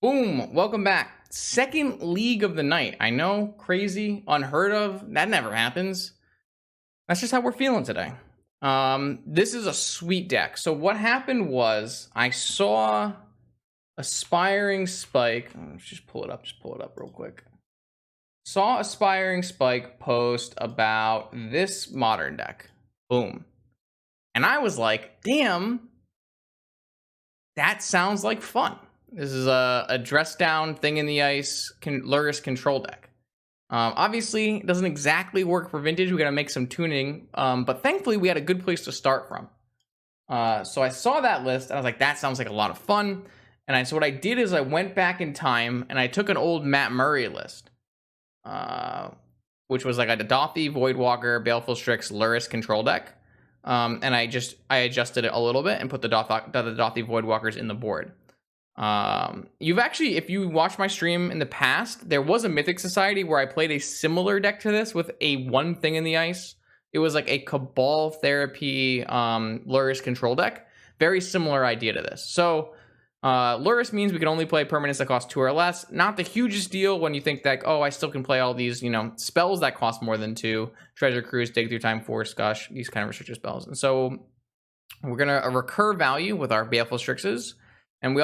Boom, welcome back. Second league of the night. I know, crazy, unheard of. That never happens. That's just how we're feeling today. This is a sweet deck. So what happened was I saw Aspiring Spike. Let's just pull it up real quick. Saw Aspiring Spike post about this modern deck. Boom. And I was like, damn, that sounds like fun. This is a dress down thing in the ice Lurrus control deck. Obviously, it doesn't exactly work for Vintage. We got to make some tuning, but thankfully we had a good place to start from. So I saw that list and I was like, that sounds like a lot of fun. And so what I did is I went back in time and I took an old Matt Murray list, which was like a Dothi, Voidwalker, Baleful Strix, Lurrus control deck. And I adjusted it a little bit and put the Dothi Voidwalkers in the board. You've actually, if you watched my stream in the past, there was a Mythic Society where I played a similar deck to this with a one thing in the ice. It was like a Cabal Therapy Lurrus control deck. Very similar idea to this. So Lurrus means we can only play permanents that cost 2 or less. Not the hugest deal when you think that, oh, I still can play all these, spells that cost more than 2. Treasure Cruise, Dig Through Time, Force, Gush, these kind of restricted spells. And so we're going to recur value with our Baleful Strixes. And we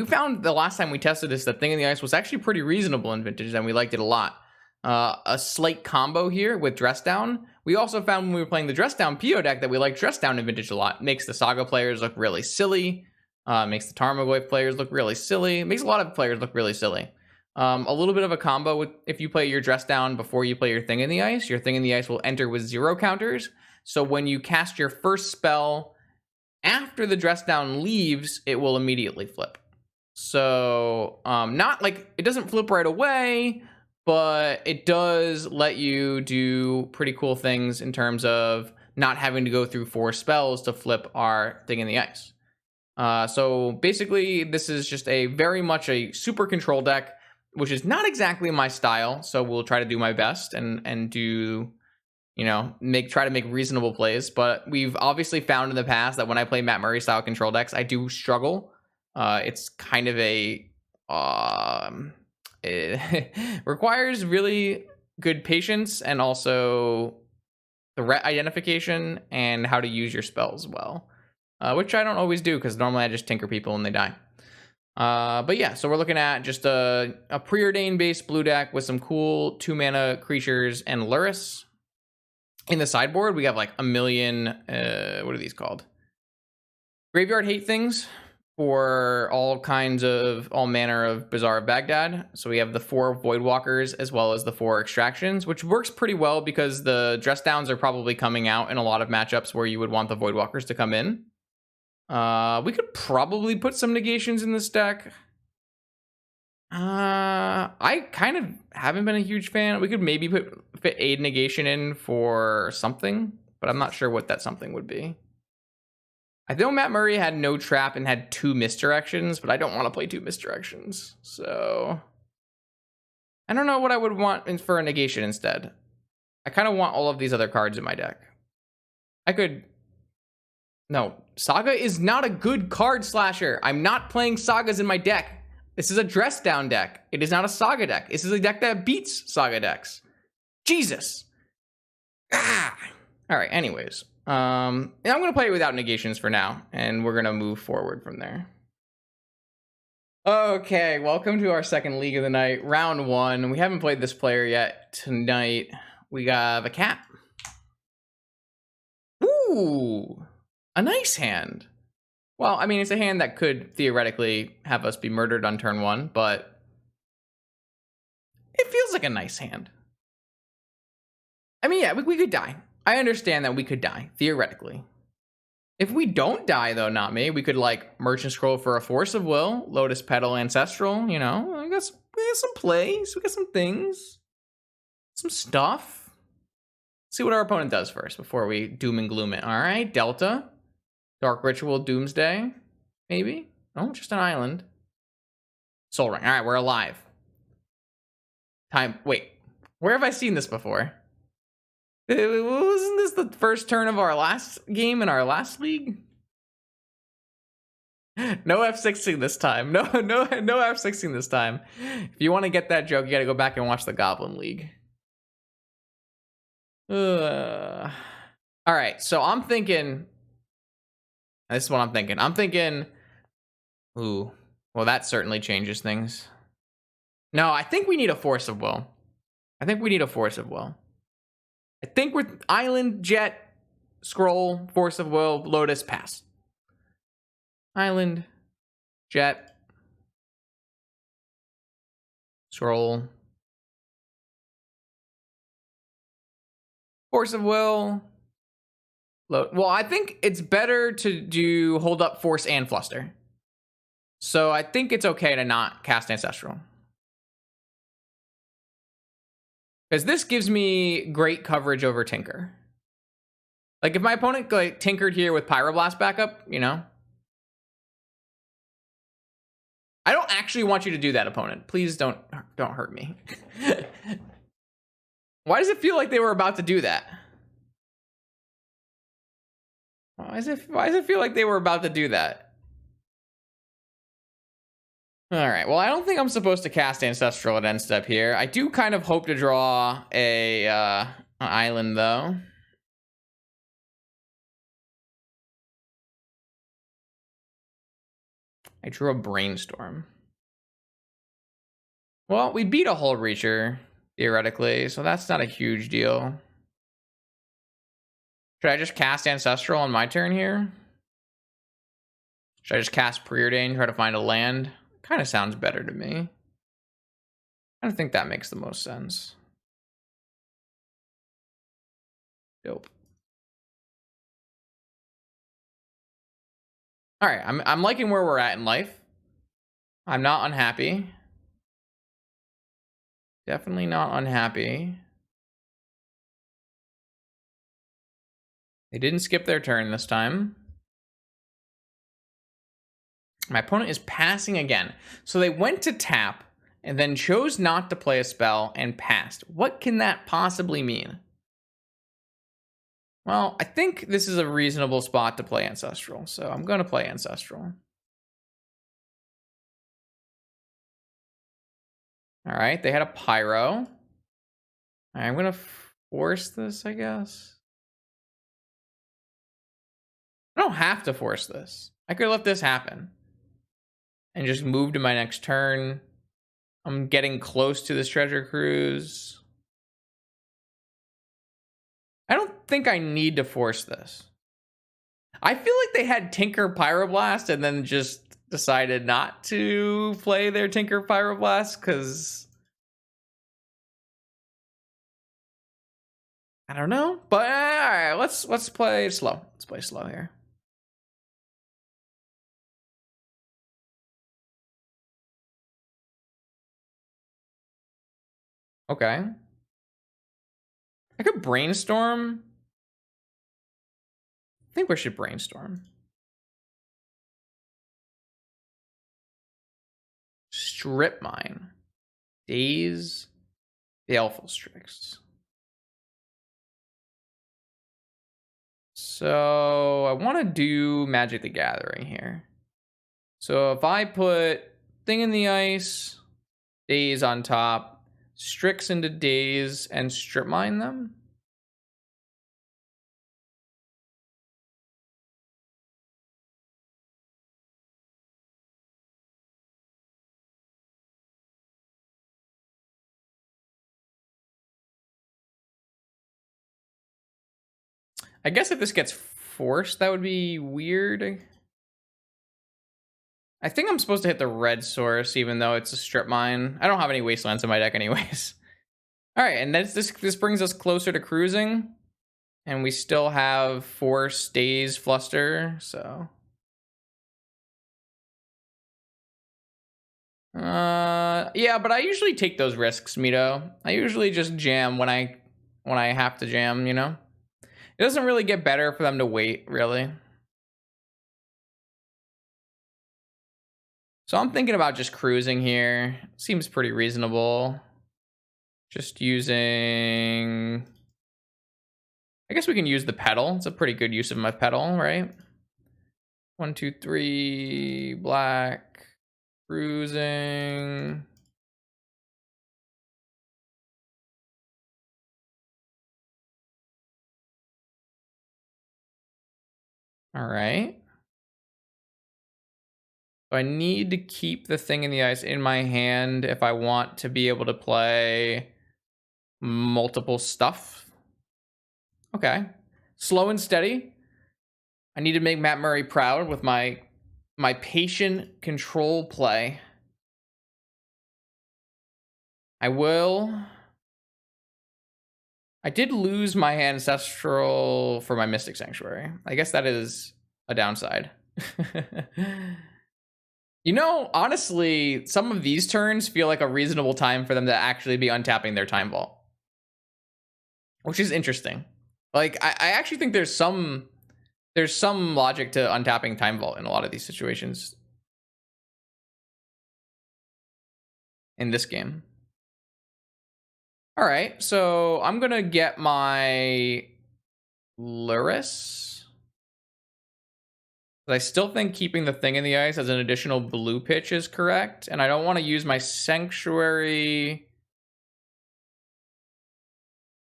found the last time we tested this, that Thing in the Ice was actually pretty reasonable in Vintage, and we liked it a lot. A Slate combo here with Dress Down. We also found when we were playing the Dress Down PO deck that we liked Dress Down in Vintage a lot. Makes the Saga players look really silly. Makes the Tarmogoyf players look really silly. Makes a lot of players look really silly. A little bit of a combo with if you play your Dress Down before you play your Thing in the Ice. Your Thing in the Ice will enter with 0 counters. So when you cast your first spell after the Dress Down leaves, it will immediately flip. So not like it doesn't flip right away, but it does let you do pretty cool things in terms of not having to go through 4 spells to flip our Thing in the Ice. So basically, this is just a very much a super control deck, which is not exactly my style. So we'll try to do my best and do, try to make reasonable plays. But we've obviously found in the past that when I play Matt Murray style control decks, I do struggle. It's kind of it requires really good patience and also threat identification and how to use your spells well, which I don't always do because normally I just tinker people and they die. But yeah, so we're looking at just a preordained based blue deck with some cool 2 mana creatures and Lurrus. In the sideboard, we have like a million, what are these called? Graveyard Hate things for all manner of Bazaar of Baghdad. So we have the 4 Voidwalkers as well as the 4 Extractions, which works pretty well because the Dress Downs are probably coming out in a lot of matchups where you would want the Voidwalkers to come in. We could probably put some negations in this deck. I kind of haven't been a huge fan. We could maybe fit a negation in for something, but I'm not sure what that something would be. I know Matt Murray had no trap and had 2 misdirections, but I don't want to play 2 misdirections. So I don't know what I would want for a negation instead. I kind of want all of these other cards in my deck. No, Saga is not a good card slasher. I'm not playing Sagas in my deck. This is a Dress Down deck. It is not a Saga deck. This is a deck that beats Saga decks. Jesus. All right, anyways. I'm going to play it without negations for now, and we're going to move forward from there. Okay, welcome to our second league of the night, round 1. We haven't played this player yet tonight. We got a cat. Ooh, a nice hand. Well, I mean, it's a hand that could theoretically have us be murdered on turn 1, but it feels like a nice hand. I mean, yeah, we could die. I understand that we could die, theoretically. If we don't die, though, not me, we could, Merchant Scroll for a Force of Will, Lotus Petal Ancestral, we got some plays, we got some things, some stuff. Let's see what our opponent does first before we doom and gloom it. All right, Delta. Dark Ritual, Doomsday, maybe? Oh, just an island. Soul Ring. All right, we're alive. Wait, where have I seen this before? Wasn't this the first turn of our last game in our last league? No F6ing this time. No F6ing this time. If you want to get that joke, you got to go back and watch the Goblin League. All right, so I'm thinking. This is what I'm thinking. I'm thinking. Ooh, well, that certainly changes things. No, I think we need a Force of Will. I think with Island, Jet, Scroll, Force of Will, Lotus, pass. Island, Jet, Scroll, Force of Will. Well, I think it's better to do Hold Up, Force, and Fluster. So I think it's okay to not cast Ancestral. Because this gives me great coverage over Tinker. Like, if my opponent like tinkered here with Pyroblast backup, you know? I don't actually want you to do that, opponent. Please don't hurt me. Why does it feel like they were about to do that? Why does it feel like they were about to do that? All right, well, I don't think I'm supposed to cast Ancestral at end step here. I do kind of hope to draw an island, though. I drew a Brainstorm. Well, we beat a Hull Reacher, theoretically, so that's not a huge deal. Should I just cast Ancestral on my turn here? Should I just cast Preordain, try to find a land? Kind of sounds better to me. I think that makes the most sense. Dope. All right, I'm liking where we're at in life. I'm not unhappy. Definitely not unhappy. They didn't skip their turn this time. My opponent is passing again. So they went to tap and then chose not to play a spell and passed. What can that possibly mean? Well, I think this is a reasonable spot to play Ancestral, so I'm going to play Ancestral. All right, they had a Pyro. All right, I'm going to force this, I guess. I don't have to force this. I could let this happen and just move to my next turn. I'm getting close to this Treasure Cruise. I don't think I need to force this. I feel like they had Tinker Pyroblast and then just decided not to play their Tinker Pyroblast because I don't know. But all right, let's play slow. Let's play slow here. Okay. I could Brainstorm. I think we should Brainstorm. Strip Mine. Daze. Baleful Strix. So I want to do Magic the Gathering here. So if I put Thing in the Ice, Daze on top, Strix into Daze, and Strip Mine them. I guess if this gets forced, that would be weird. I think I'm supposed to hit the red source, even though it's a Strip Mine. I don't have any Wastelands in my deck anyways. All right, and this brings us closer to cruising. And we still have Force, Daze, Fluster, so... yeah, but I usually take those risks, Mito. I usually just jam when I have to jam, you know? It doesn't really get better for them to wait, really. So I'm thinking about just cruising here. Seems pretty reasonable. Just using... I guess we can use the pedal. It's a pretty good use of my pedal, right? 1, 2, 3, black, cruising. All right. So I need to keep the thing in the ice in my hand if I want to be able to play multiple stuff. Okay. Slow and steady. I need to make Matt Murray proud with my patient control play. I will. I did lose my Ancestral for my Mystic Sanctuary. I guess that is a downside. You know, honestly, some of these turns feel like a reasonable time for them to actually be untapping their Time Vault, which is interesting. Like, I actually think there's some logic to untapping Time Vault in a lot of these situations in this game. All right, so I'm gonna get my Lurrus. I still think keeping the thing in the ice as an additional blue pitch is correct, and I don't want to use my Sanctuary.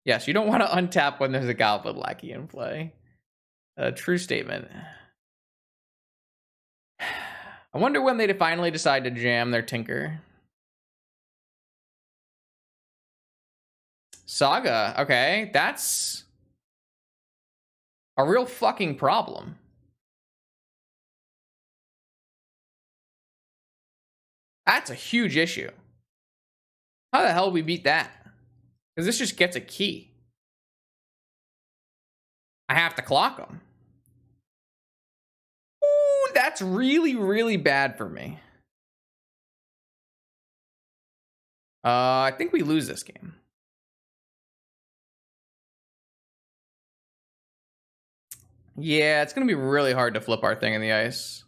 Yes, you don't want to untap when there's a Goblin Lackey in play. A true statement. I wonder when they finally decide to jam their Tinker. Saga, okay, that's a real fucking problem. That's a huge issue. How the hell we beat that? Because this just gets a key. I have to clock them. Ooh, that's really, really bad for me. I think we lose this game. Yeah, it's going to be really hard to flip our thing in the ice.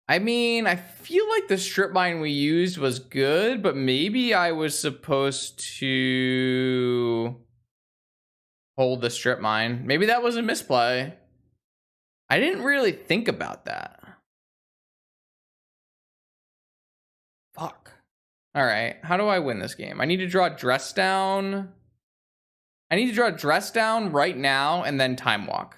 I mean, I feel like the strip mine we used was good, but maybe I was supposed to hold the strip mine. Maybe that was a misplay. I didn't really think about that. Fuck. All right, how do I win this game? I need to draw Dress Down. I need to draw Dress Down right now and then Time Walk.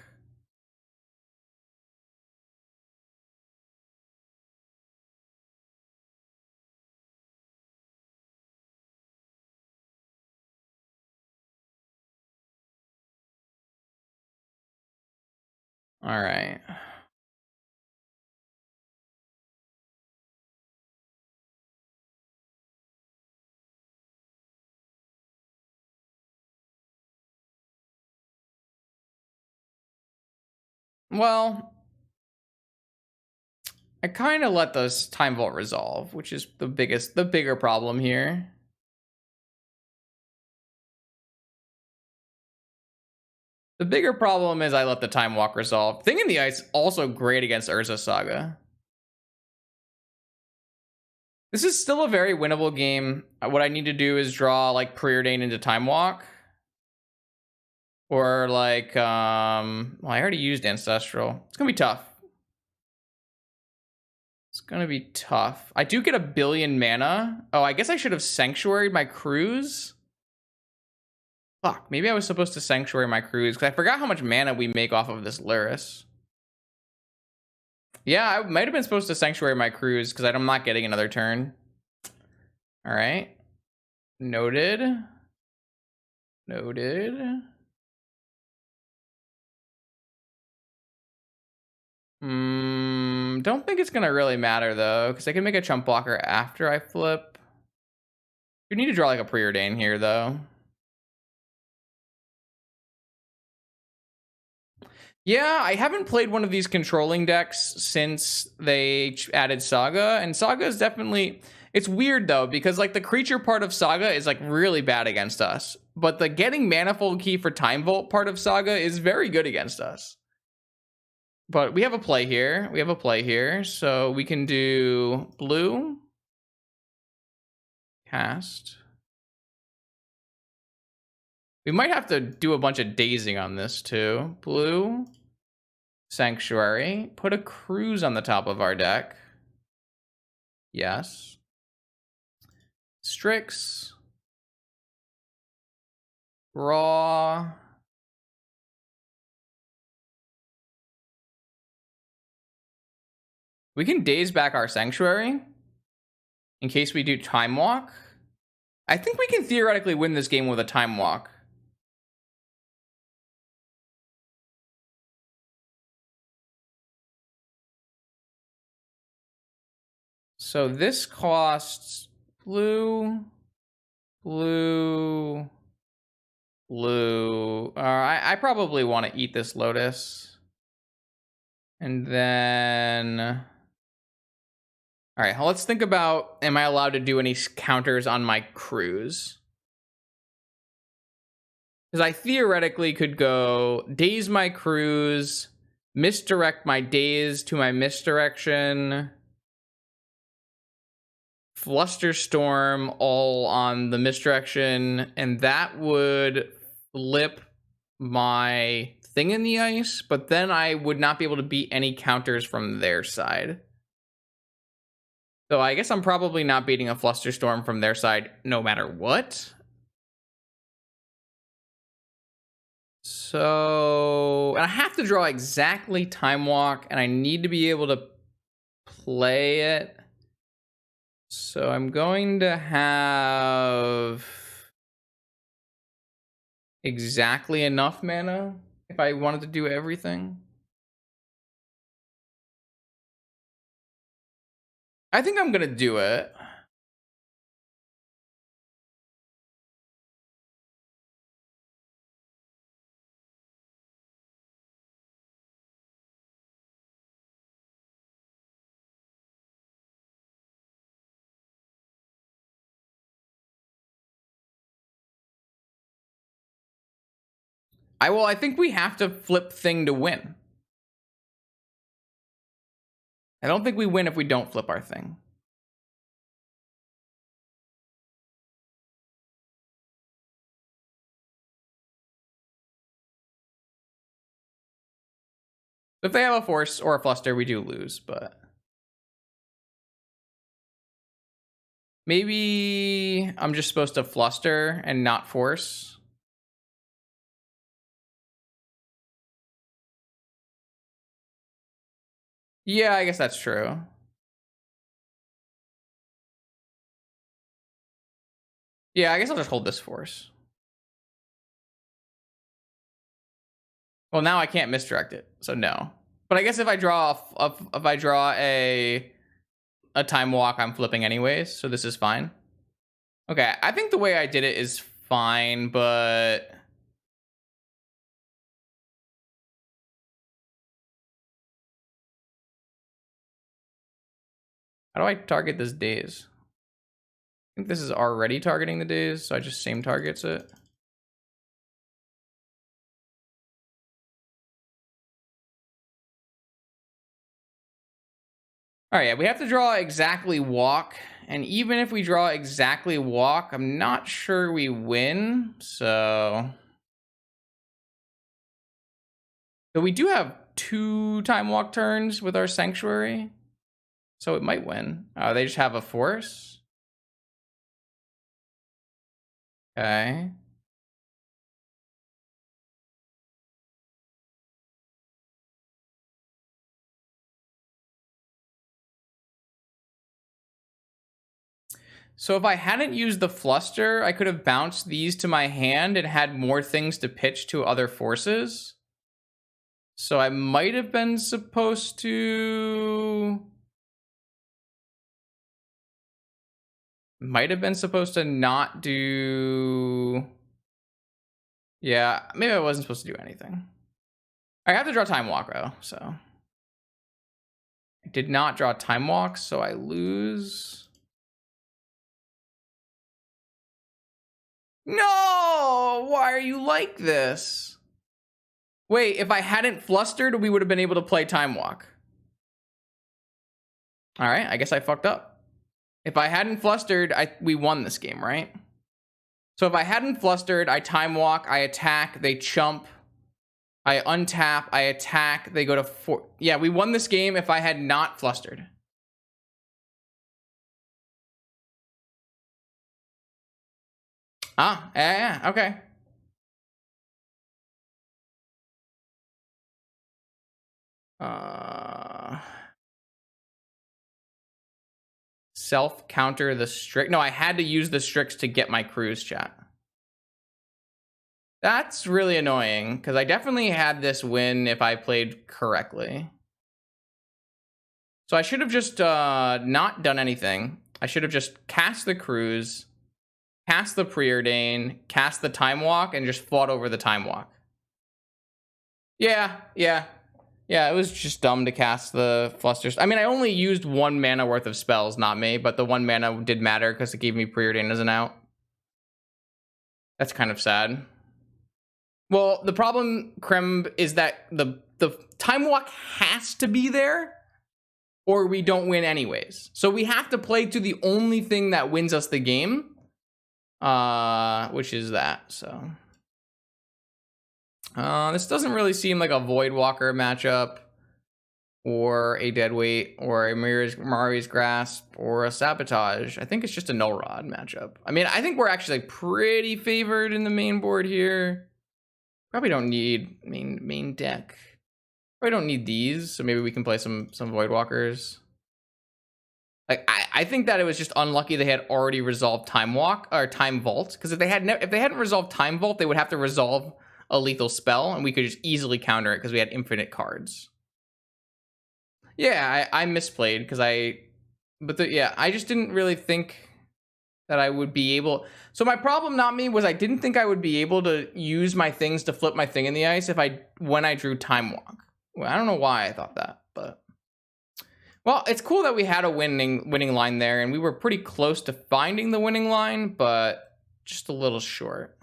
All right. Well, I kind of let this Time Vault resolve, which is the bigger problem here. The bigger problem is I let the Time Walk resolve. Thing in the Ice also great against Urza Saga. This is still a very winnable game. What I need to do is draw like Preordain into Time Walk. Or like, well, I already used Ancestral. It's gonna be tough. It's gonna be tough. I do get a billion mana. Oh, I guess I should have Sanctuaried my Cruise. Fuck, maybe I was supposed to Sanctuary my Cruise because I forgot how much mana we make off of this Lurrus. Yeah, I might have been supposed to Sanctuary my Cruise because I'm not getting another turn. All right. Noted. Noted. Don't think it's gonna really matter though, because I can make a chump blocker after I flip. You need to draw like a Preordain here though. Yeah, I haven't played one of these controlling decks since they added Saga, and Saga is definitely... It's weird though, because like the creature part of Saga is like really bad against us, but the getting Manifold Key for Time Vault part of Saga is very good against us. But we have a play here. We have a play here, so we can do blue. Cast. We might have to do a bunch of dazing on this too. Blue. Sanctuary. Put a cruise on the top of our deck. Yes. Strix. Raw. We can daze back our Sanctuary in case we do Time Walk. I think we can theoretically win this game with a Time Walk. So this costs blue, blue, blue. I probably want to eat this Lotus. And then... All right, let's think about, am I allowed to do any counters on my cruise? Because I theoretically could go daze my cruise, misdirect my daze to my misdirection, Flusterstorm all on the misdirection, and that would flip my thing in the ice, but then I would not be able to beat any counters from their side. So I guess I'm probably not beating a Flusterstorm from their side no matter what. So, and I have to draw exactly Time Walk, and I need to be able to play it. So I'm going to have exactly enough mana if I wanted to do everything. I think I'm going to do it. I think we have to flip thing to win. I don't think we win if we don't flip our thing. If they have a force or a fluster, we do lose, but maybe I'm just supposed to fluster and not force. Yeah, I guess that's true. Yeah, I guess I'll just hold this force. Well, now I can't misdirect it, so no. But I guess if I draw a Time Walk, I'm flipping anyways, so this is fine. Okay, I think the way I did it is fine, but how do I target this daze? I think this is already targeting the daze, so I just same targets it. All right, yeah, we have to draw exactly walk, and even if we draw exactly walk, I'm not sure we win, so we do have 2 Time Walk turns with our Sanctuary, so it might win. They just have a force. Okay. So if I hadn't used the Fluster, I could have bounced these to my hand and had more things to pitch to other forces. So I might have been supposed to... not do... Yeah, maybe I wasn't supposed to do anything. I have to draw Time Walk, though, so... I did not draw Time Walk, so I lose. No! Why are you like this? Wait, if I hadn't flustered, we would have been able to play Time Walk. All right, I guess I fucked up. If I hadn't flustered, we won this game, right? So if I hadn't flustered, I Time Walk, I attack, they chump. I untap, I attack, they go to 4. Yeah, we won this game if I had not flustered. Ah, yeah, okay. Self counter the Strix. No, I had to use the Strix to get my cruise, chat. That's really annoying because I definitely had this win if I played correctly. So I should have just not done anything. I should have just cast the cruise, cast the preordain, cast the time walk, and just fought over the time walk. Yeah. It was just dumb to cast the flusters. I mean, I only used 1 mana worth of spells, not me, but the 1 mana did matter because it gave me preordain as an out. That's kind of sad. Well, the problem, Krem, is that the time walk has to be there or we don't win anyways. So we have to play to the only thing that wins us the game, which is that. So this doesn't really seem like a Voidwalker matchup or a Deadweight or a Mari's Grasp or a Sabotage. I think it's just a Null Rod matchup. I mean, I think we're actually like pretty favored in the main board here. Probably don't need main deck. Probably don't need these, so maybe we can play some Voidwalkers. Like I think that it was just unlucky they had already resolved Time Walk or Time Vault, because if they hadn't resolved Time Vault, they would have to resolve a lethal spell, and we could just easily counter it because we had infinite cards. Yeah, I misplayed because I just didn't really think that I would be able. So my problem, not me, was I didn't think I would be able to use my things to flip my thing in the ice when I drew Time Walk. Well, I don't know why I thought that, but well, it's cool that we had a winning line there, and we were pretty close to finding the winning line, but just a little short.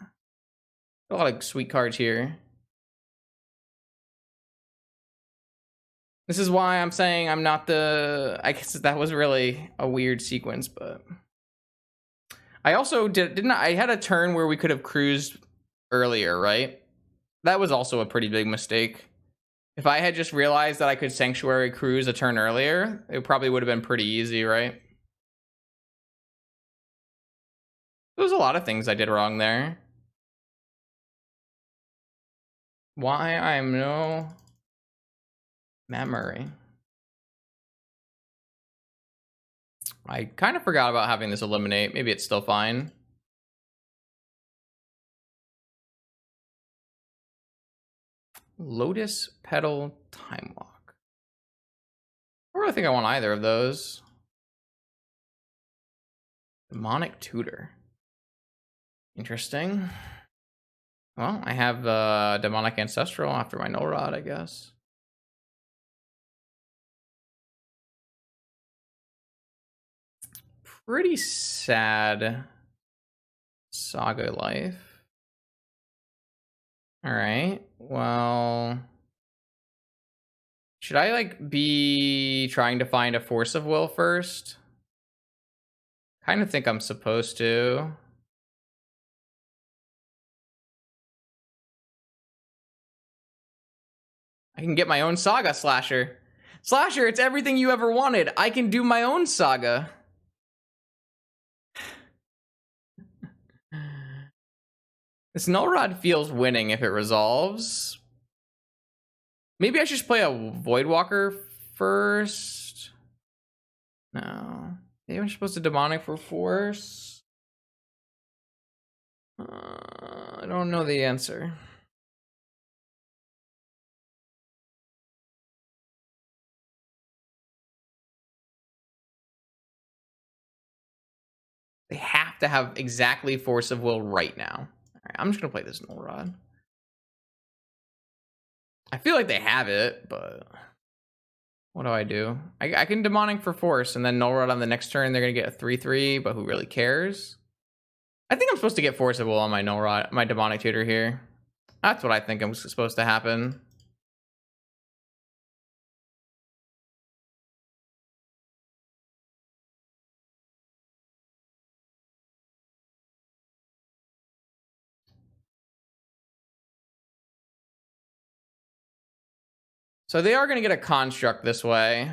A lot of sweet cards here. This is why I'm saying I'm not the. I guess that was really a weird sequence, but I also didn't. I had a turn where we could have cruised earlier, right? That was also a pretty big mistake. If I had just realized that I could Sanctuary cruise a turn earlier, it probably would have been pretty easy, right? There's a lot of things I did wrong there. Why I'm no memory. I kind of forgot about having this eliminate. Maybe it's still fine. Lotus Petal Time Walk. I don't really think I want either of those. Demonic Tutor. Interesting. Well, I have Demonic Ancestral after my Null Rod, I guess. Pretty sad Saga life. All right. Well, should I like be trying to find a Force of Will first? Kind of think I'm supposed to. I can get my own Saga, Slasher. Slasher, it's everything you ever wanted. I can do my own Saga. This Null Rod feels winning if it resolves. Maybe I should just play a Voidwalker first. No. Maybe I'm supposed to Demonic for Force. I don't know the answer. They have to have exactly Force of Will right now. All right, I'm just gonna play this Null Rod. I feel like they have it, but what do? I can Demonic for Force and then Null Rod on the next turn. They're gonna get a 3/3, but who really cares? I think I'm supposed to get Force of Will on my Null Rod, my Demonic Tutor here. That's what I think I'm supposed to happen. So they are going to get a construct this way.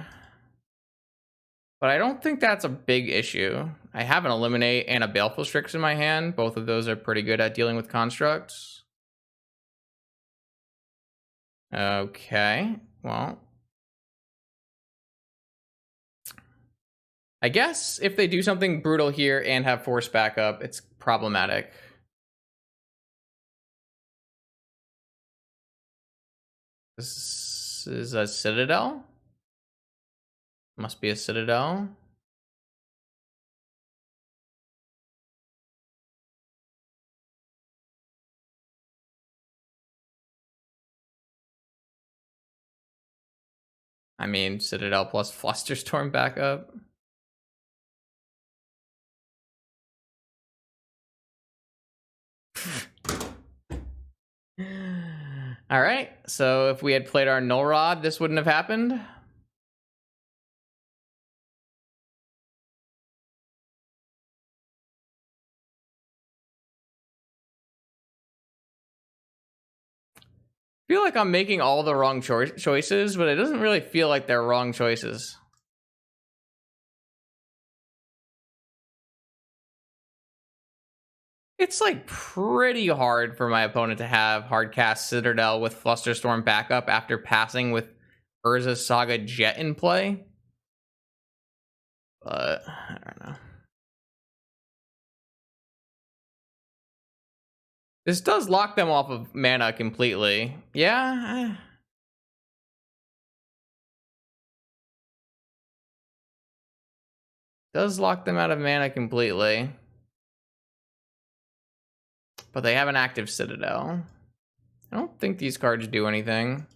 But I don't think that's a big issue. I have an Eliminate and a Baleful Strix in my hand. Both of those are pretty good at dealing with constructs. Okay, well. I guess if they do something brutal here and have force backup, it's problematic. This is a Citadel? Must be a Citadel. I mean, Citadel plus Flusterstorm backup. All right, so if we had played our Null Rod, this wouldn't have happened. I feel like I'm making all the wrong choices, but it doesn't really feel like they're wrong choices. It's like pretty hard for my opponent to have hardcast Citadel with Flusterstorm backup after passing with Urza's Saga Jet in play. But I don't know. This does lock them off of mana completely. Yeah. Does lock them out of mana completely. But they have an active Citadel. I don't think these cards do anything.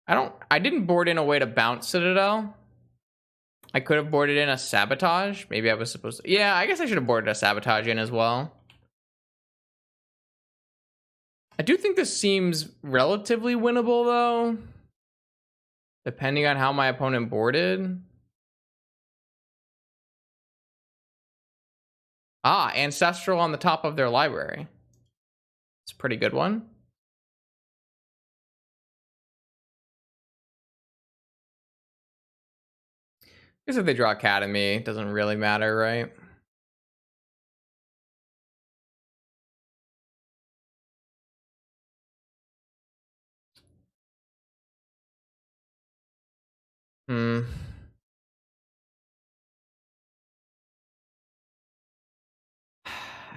I didn't board in a way to bounce Citadel. I could have boarded in a Sabotage. Maybe I was supposed to. Yeah, I guess I should have boarded a Sabotage in as well. I do think this seems relatively winnable, though. Depending on how my opponent boarded. Ah, Ancestral on the top of their library. It's a pretty good one. I guess if they draw Academy, it doesn't really matter, right?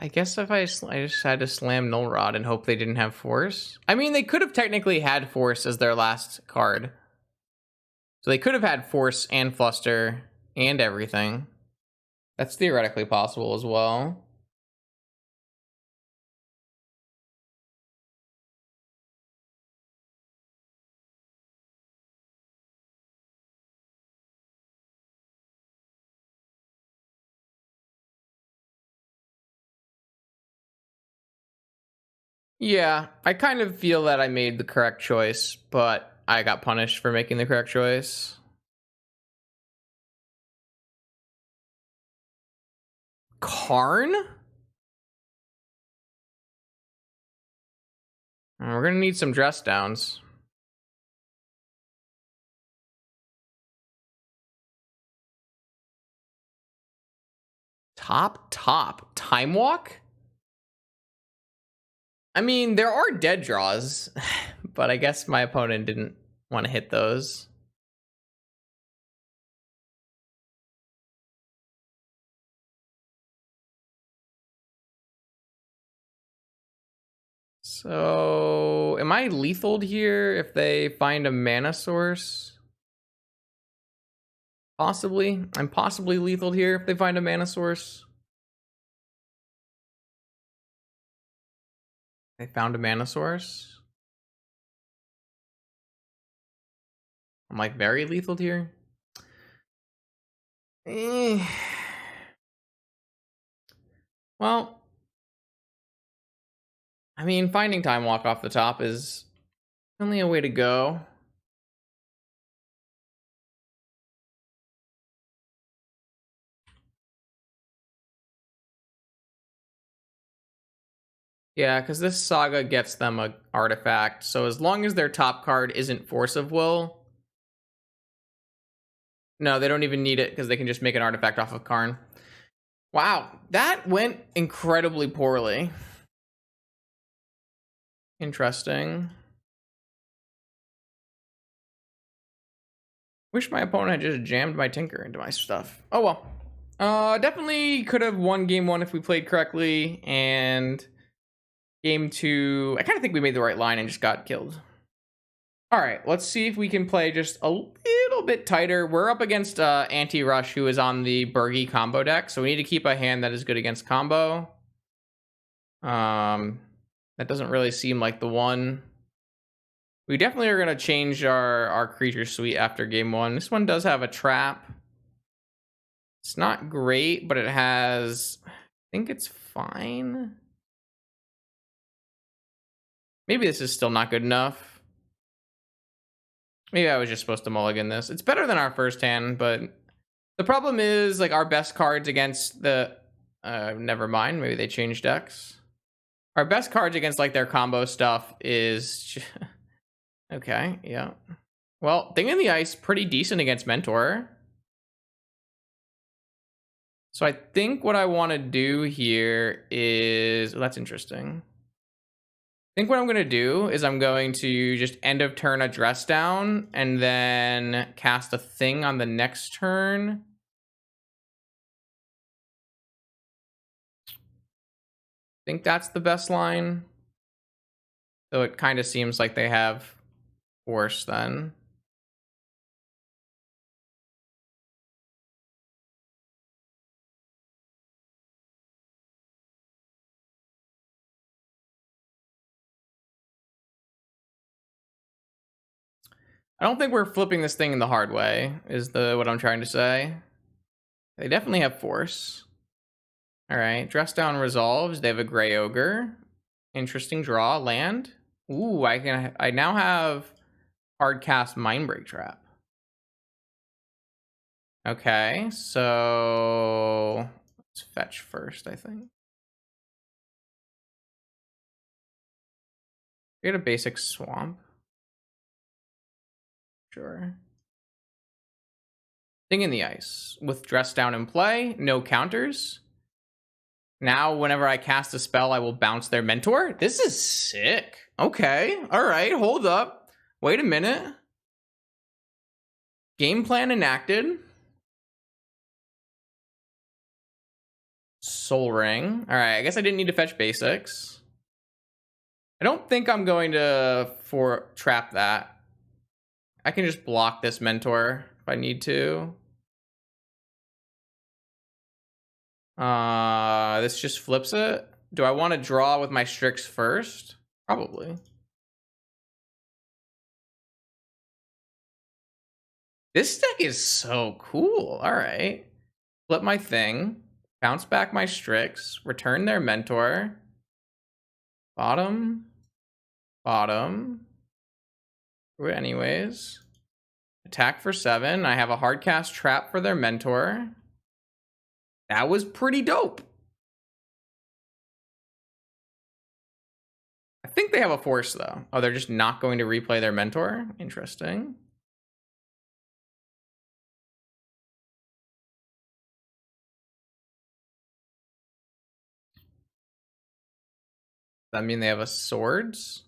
I guess if I just had to slam Null Rod and hope they didn't have Force. I mean, they could have technically had Force as their last card. So they could have had Force and Fluster and everything. That's theoretically possible as well. Yeah, I kind of feel that I made the correct choice, but I got punished for making the correct choice. Karn? We're gonna need some dress downs. Top. Time Walk? I mean, there are dead draws, but I guess my opponent didn't want to hit those. So, am I lethaled here if they find a mana source? Possibly. I'm possibly lethaled here if they find a mana source. They found a mana source. I'm like very lethaled here. Well, I mean, finding Time Walk off the top is only a way to go. Yeah, because this Saga gets them a artifact. So as long as their top card isn't Force of Will. No, they don't even need it because they can just make an artifact off of Karn. Wow, that went incredibly poorly. Interesting. Wish my opponent had just jammed my Tinker into my stuff. Oh well. Definitely could have won game 1 if we played correctly, and game 2, I kind of think we made the right line and just got killed. All right, let's see if we can play just a little bit tighter. We're up against Anti-Rush, who is on the Bergie combo deck, so we need to keep a hand that is good against combo. That doesn't really seem like the one. We definitely are going to change our creature suite after game 1. This one does have a trap. It's not great, but it has... I think it's fine. Maybe this is still not good enough. Maybe I was just supposed to mulligan this. It's better than our first hand, but the problem is, like, our best cards against the... never mind. Maybe they changed decks. Our best cards against, like, their combo stuff is... Okay, yeah. Well, Thing in the Ice, pretty decent against Mentor. So I think what I want to do here is... Well, that's interesting. I think what I'm going to do is I'm going to just end of turn a Dress Down and then cast a Thing on the next turn. I think that's the best line. Though it kind of seems like they have Force then. I don't think we're flipping this thing in the hard way, is what I'm trying to say. They definitely have Force. All right, Dress Down resolves. They have a Gray Ogre. Interesting draw. Land. Ooh, I now have hard cast Mindbreak Trap. Okay, so let's fetch first, I think. Get a basic Swamp. Sure. Thing in the Ice. With Dress Down in play, no counters. Now, whenever I cast a spell, I will bounce their Mentor. This is sick. Okay, all right, hold up. Wait a minute. Game plan enacted. Soul Ring. All right, I guess I didn't need to fetch basics. I don't think I'm going to trap that. I can just block this Mentor if I need to. This just flips it. Do I want to draw with my Strix first? Probably. This deck is so cool. All right. Flip my Thing. Bounce back my Strix. Return their Mentor. Bottom. Bottom. Anyways. Attack for 7. I have a hard cast trap for their Mentor. That was pretty dope. I think they have a Force, though. Oh, they're just not going to replay their Mentor? Interesting. Does that mean they have a Swords?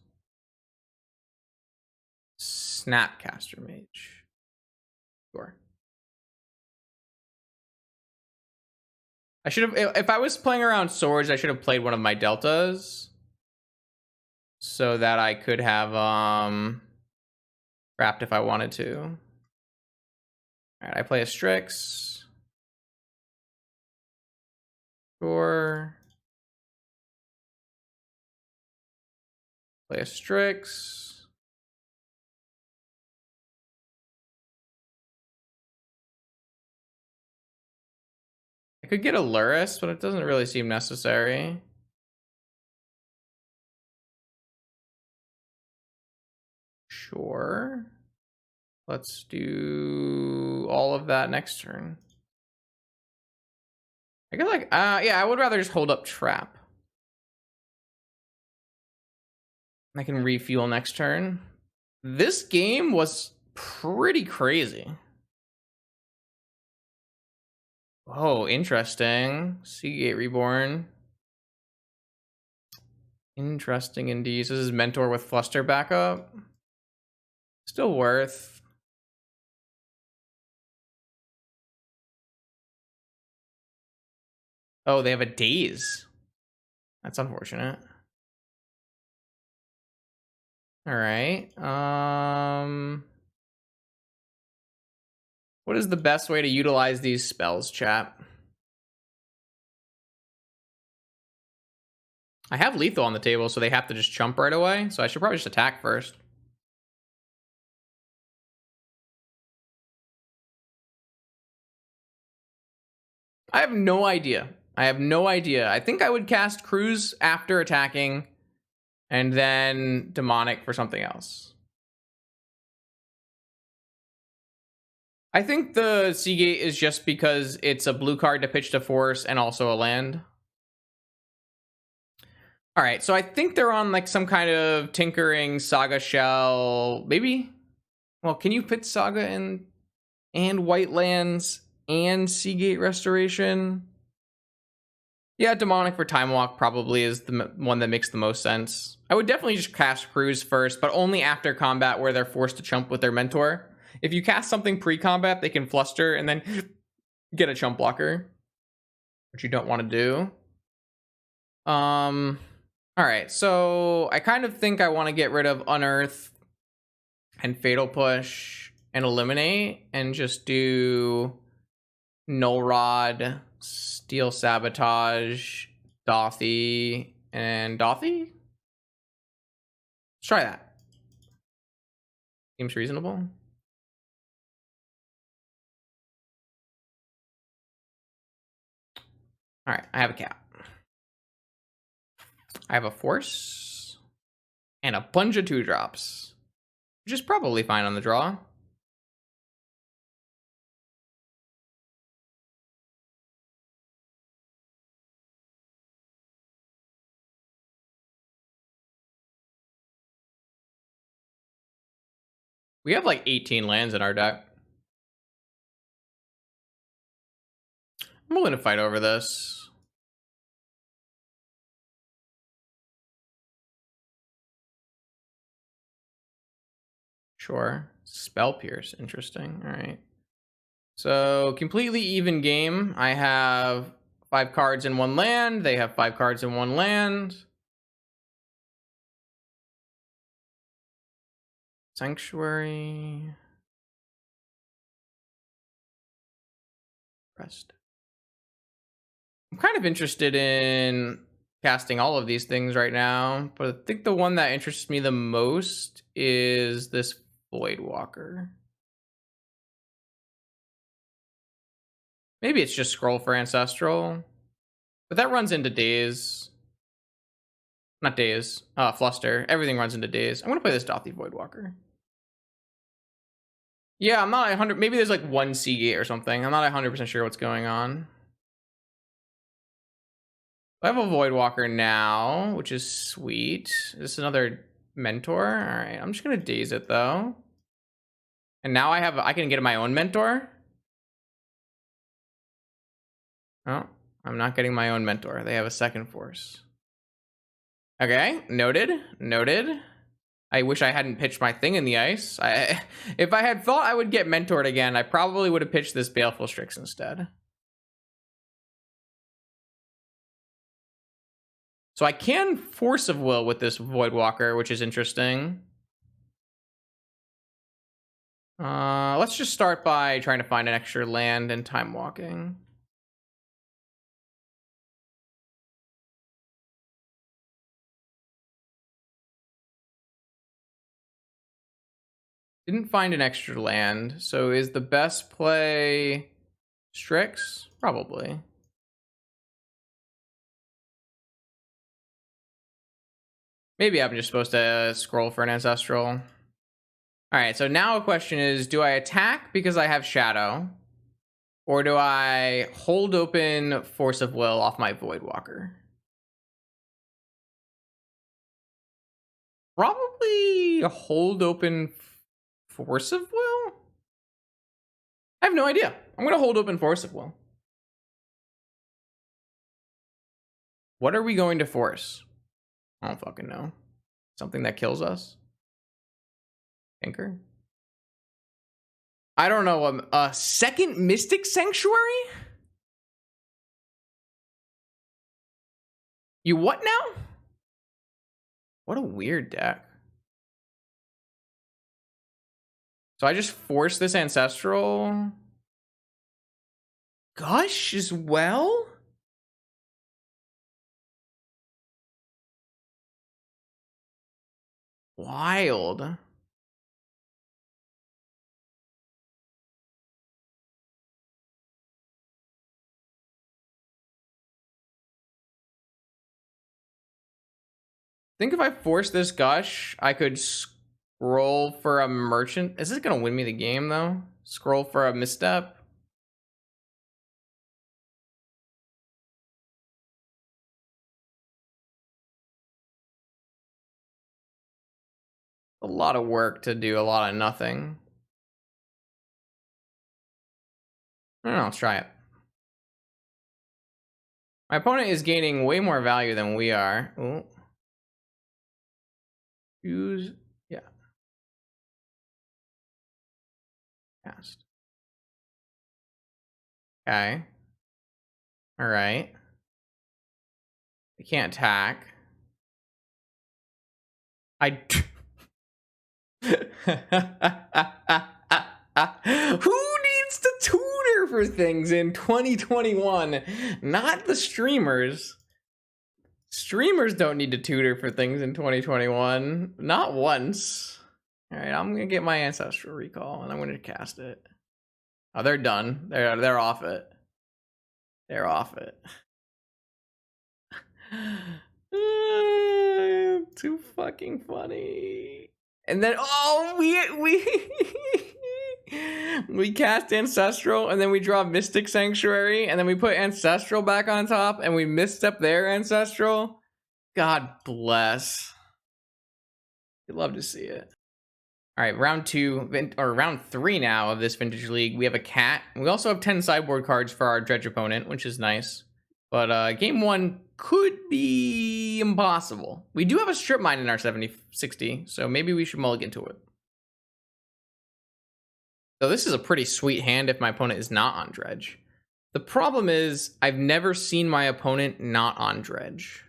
Snapcaster Mage. Sure. I should have, if I was playing around Swords, I should have played one of my Deltas. So that I could have trapped if I wanted to. Alright, I play a Strix. Sure. Play a Strix. I could get a Lurrus, but it doesn't really seem necessary. Sure. Let's do all of that next turn. I guess, like, yeah, I would rather just hold up Trap. I can refuel next turn. This game was pretty crazy. Oh, interesting. Seagate Reborn. Interesting indeed. This is Mentor with Fluster backup. Still worth. Oh, they have a Daze. That's unfortunate. All right. What is the best way to utilize these spells, chat? I have lethal on the table, so they have to just chump right away. So I should probably just attack first. I have no idea. I think I would cast Cruise after attacking and then Demonic for something else. I think the Seagate is just because it's a blue card to pitch to force and also a land. All right, so I think they're on like some kind of tinkering Saga Shell, maybe. Well, can you put Saga and White Lands and Seagate Restoration? Yeah, Demonic for Time Walk probably is the one that makes the most sense. I would definitely just cast Cruise first, but only after combat where they're forced to chump with their mentor. If you cast something pre-combat, they can fluster and then get a chump blocker, which you don't want to do. All right, so I kind of think I want to get rid of Unearth and Fatal Push and Eliminate and just do Null Rod, Steel Sabotage, Dothy, and Dothy? Let's try that. Seems reasonable. All right, I have a cap. I have a Force and a bunch of 2-drops, which is probably fine on the draw. We have like 18 lands in our deck. I'm willing to fight over this. Sure. Spell Pierce, interesting. All right. So completely even game. I have 5 cards in 1 land. They have 5 cards in 1 land. Sanctuary. Rest. I'm kind of interested in casting all of these things right now, but I think the one that interests me the most is this Voidwalker. Maybe it's just Scroll for Ancestral, but that runs into Daze. Not Daze, Fluster. Everything runs into Daze. I'm gonna play this Dothy Voidwalker. Yeah, I'm not 100. Maybe there's like one Seagate or something. I'm not 100% sure what's going on. I have a Voidwalker now, which is sweet. Is this another Mentor? All right, I'm just gonna Daze it though. And now I can get my own Mentor. Oh, I'm not getting my own Mentor. They have a second Force. Okay, noted. I wish I hadn't pitched my thing in the ice. If I had thought I would get Mentored again, I probably would have pitched this Baleful Strix instead. So I can Force of Will with this Voidwalker, which is interesting. Let's just start by trying to find an extra land and Time Walking. Didn't find an extra land, so is the best play Strix? Probably. Maybe I'm just supposed to scroll for an Ancestral. All right, so now a question is, do I attack because I have Shadow? Or do I hold open Force of Will off my Voidwalker? Probably a hold open Force of Will? I have no idea. I'm gonna hold open Force of Will. What are we going to force? I don't fucking know. Something that kills us? Tinker? I don't know. A second Mystic Sanctuary? You what now? What a weird deck. So I just force this Ancestral. Gush as well? Wild. Think if I force this Gush, I could scroll for a Merchant. Is this gonna win me the game though? Scroll for a Misstep. A lot of work to do a lot of nothing. I don't know, let's try it. My opponent is gaining way more value than we are. Ooh. Use, yeah. Cast. Okay. All right. We can't attack. I. Who needs to tutor for things in 2021? Not the streamers. Streamers don't need to tutor for things in 2021. Not once. All right, I'm gonna get my Ancestral Recall and I'm gonna cast it. Oh, they're done. They're off it. They're off it. Too fucking funny. And then we cast Ancestral and then we draw Mystic Sanctuary and then we put Ancestral back on top and we misstep their Ancestral. God bless. You'd love to see it. All right, round 3 now of this Vintage League. We have a cat. We also have 10 sideboard cards for our Dredge opponent, which is nice. But game 1 could be impossible. We do have a Strip Mine in our 70-60, so maybe we should mulligan to it. So this is a pretty sweet hand if my opponent is not on Dredge. The problem is I've never seen my opponent not on Dredge,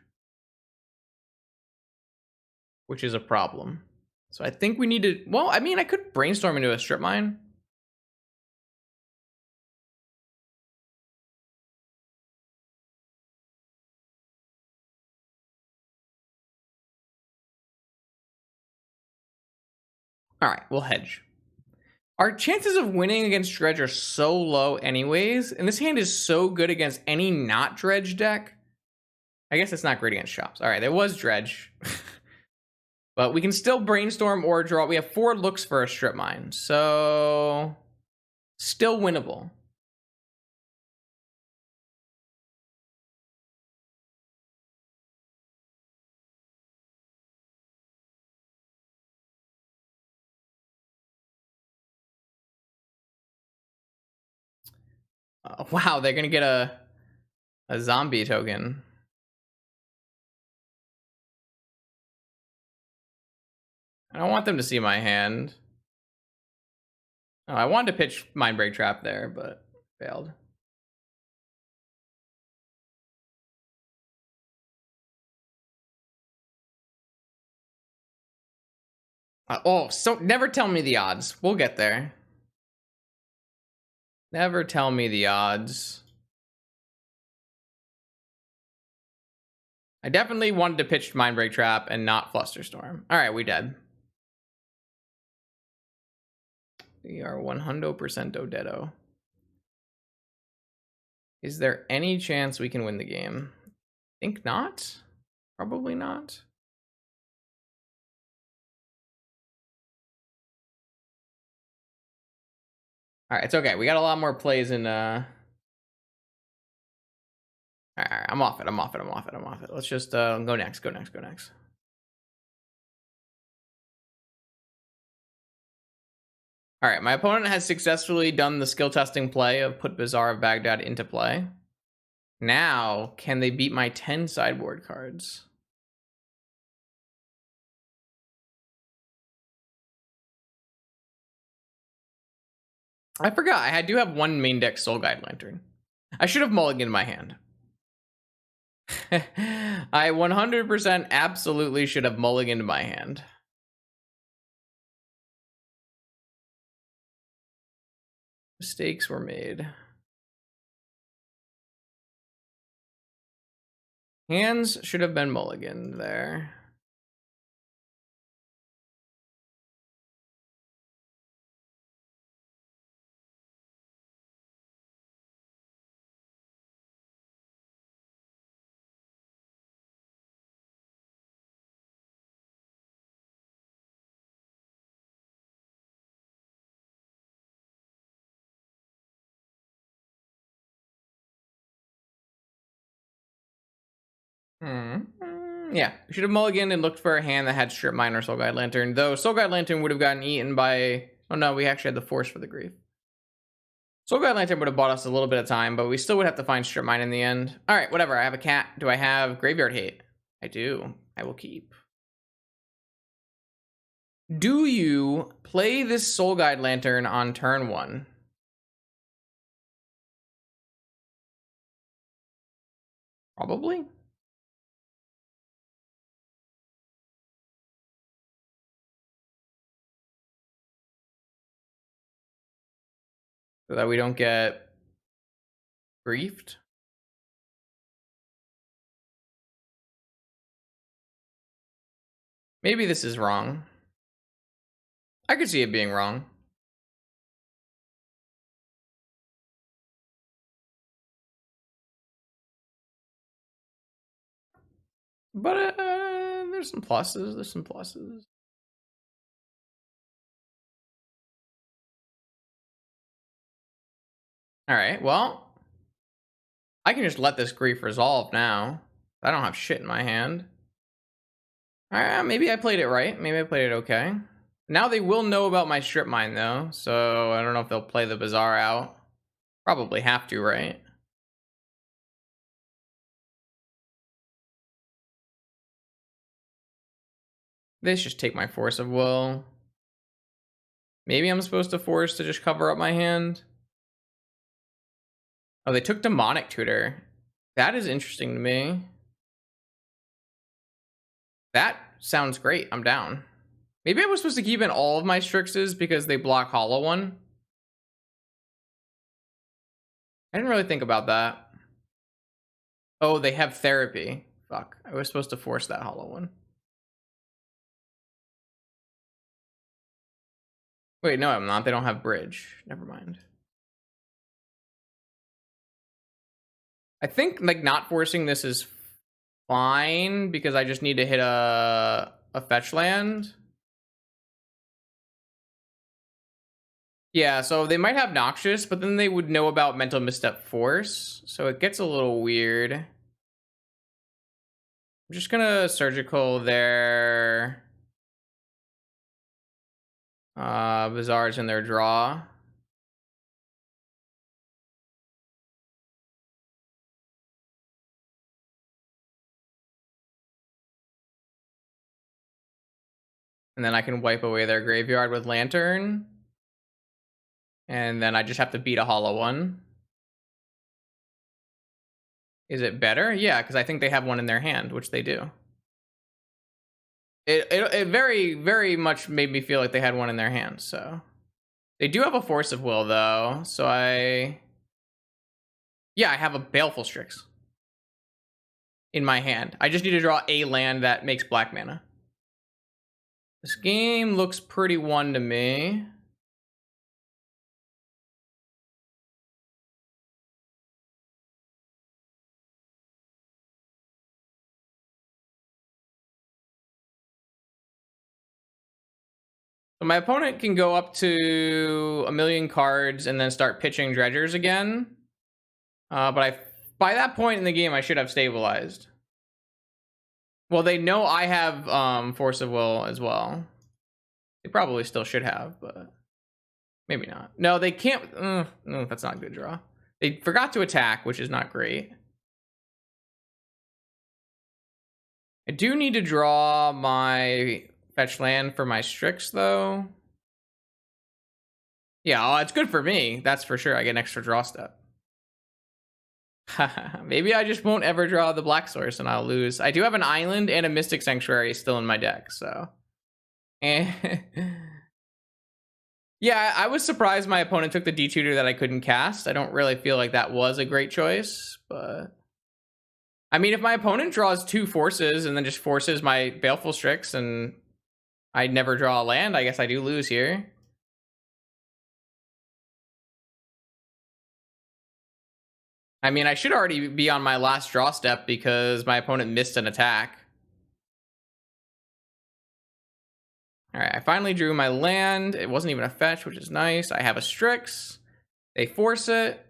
which is a problem. So I think we need to, well, I mean, I could brainstorm into a Strip Mine. All right, we'll hedge. Our chances of winning against Dredge are so low anyways, and this hand is so good against any not Dredge deck. I guess it's not great against Shops. All right, there was Dredge. But we can still brainstorm or draw. We have 4 looks for a Strip Mine, so still winnable. Wow, they're gonna get a zombie token. I don't want them to see my hand. Oh, I wanted to pitch Mindbreak Trap there, but failed. So never tell me the odds. We'll get there. Never tell me the odds. I definitely wanted to pitch Mindbreak Trap and not Flusterstorm. All right, we dead. We are 100% Deado. Is there any chance we can win the game? Think not. Probably not. All right, it's okay. We got a lot more plays in. All right, I'm off it. Let's just go next. All right, my opponent has successfully done the skill testing play of put Bazaar of Baghdad into play. Now, can they beat my 10 sideboard cards? I forgot, I do have one main deck Soul Guide Lantern. I should have mulliganed my hand. I 100% absolutely should have mulliganed my hand. Mistakes were made. Hands should have been mulliganed there. Yeah, we should have mulliganed and looked for a hand that had Strip Mine or Soul Guide Lantern. Though Soul Guide Lantern would have gotten eaten by... Oh no, we actually had the Force for the grief. Soul Guide Lantern would have bought us a little bit of time, but we still would have to find Strip Mine in the end. Alright, whatever. I have a cat. Do I have Graveyard Hate? I do. I will keep. Do you play this Soul Guide Lantern on turn 1? Probably. So that we don't get griefed. Maybe this is wrong. I could see it being wrong. But there's some pluses. There's some pluses. All right, well, I can just let this grief resolve now. I don't have shit in my hand. All right, maybe I played it right. Maybe I played it okay. Now they will know about my Strip Mine, though, so I don't know if they'll play the Bazaar out. Probably have to, right? They just take my Force of Will. Maybe I'm supposed to force to just cover up my hand. Oh, they took Demonic Tutor. That is interesting to me. That sounds great. I'm down. Maybe I was supposed to keep in all of my Strixes because they block Hollow One. I didn't really think about that. Oh, they have Therapy. Fuck. I was supposed to force that Hollow One. Wait, no, I'm not. They don't have Bridge. Never mind. I think, like, not forcing this is fine because I just need to hit a fetch land. Yeah, so they might have Noxious, but then they would know about Mental Misstep Force, so it gets a little weird. I'm just gonna Surgical their Bazaars in their draw. And then I can wipe away their graveyard with Lantern. And then I just have to beat a Hollow One. Is it better? Yeah, because I think they have one in their hand, which they do. It very, very much made me feel like they had one in their hand, so. They do have a Force of Will, though, so Yeah, I have a Baleful Strix in my hand. I just need to draw a land that makes black mana. This game looks pretty one to me. So my opponent can go up to 1,000,000 cards and then start pitching Dredgers again. But by that point in the game, I should have stabilized. Well, they know I have Force of Will as well. They probably still should have, but Maybe not. No, they can't. No, that's not a good draw. They forgot to attack, which is not great. I do need to draw my fetch land for my Strix, though. Yeah, it's good for me. That's for sure. I get an extra draw step. Maybe I just won't ever draw the black source and I'll lose. I do have an island and a Mystic Sanctuary still in my deck, so. Yeah, I was surprised my opponent took the D-Tutor that I couldn't cast. I don't really feel like that was a great choice, but... I mean, if my opponent draws 2 forces and then just forces my Baleful Strix and I never draw a land, I guess I do lose here. I mean, I should already be on my last draw step because my opponent missed an attack. All right, I finally drew my land. It wasn't even a fetch, which is nice. I have a Strix. They force it.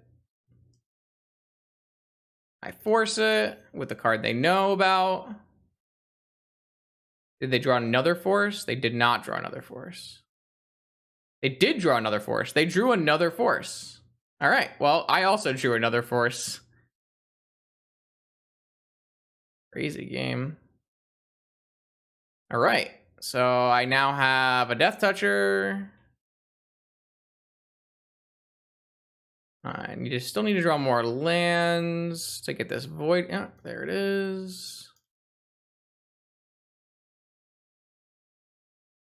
I force it with the card they know about. Did they draw another force? They did not draw another force. They did draw another force. They drew another force. All right, well, I also drew another force. Crazy game. All right, so I now have a Death Toucher. I still need to draw more lands to get this void. Yeah, there it is.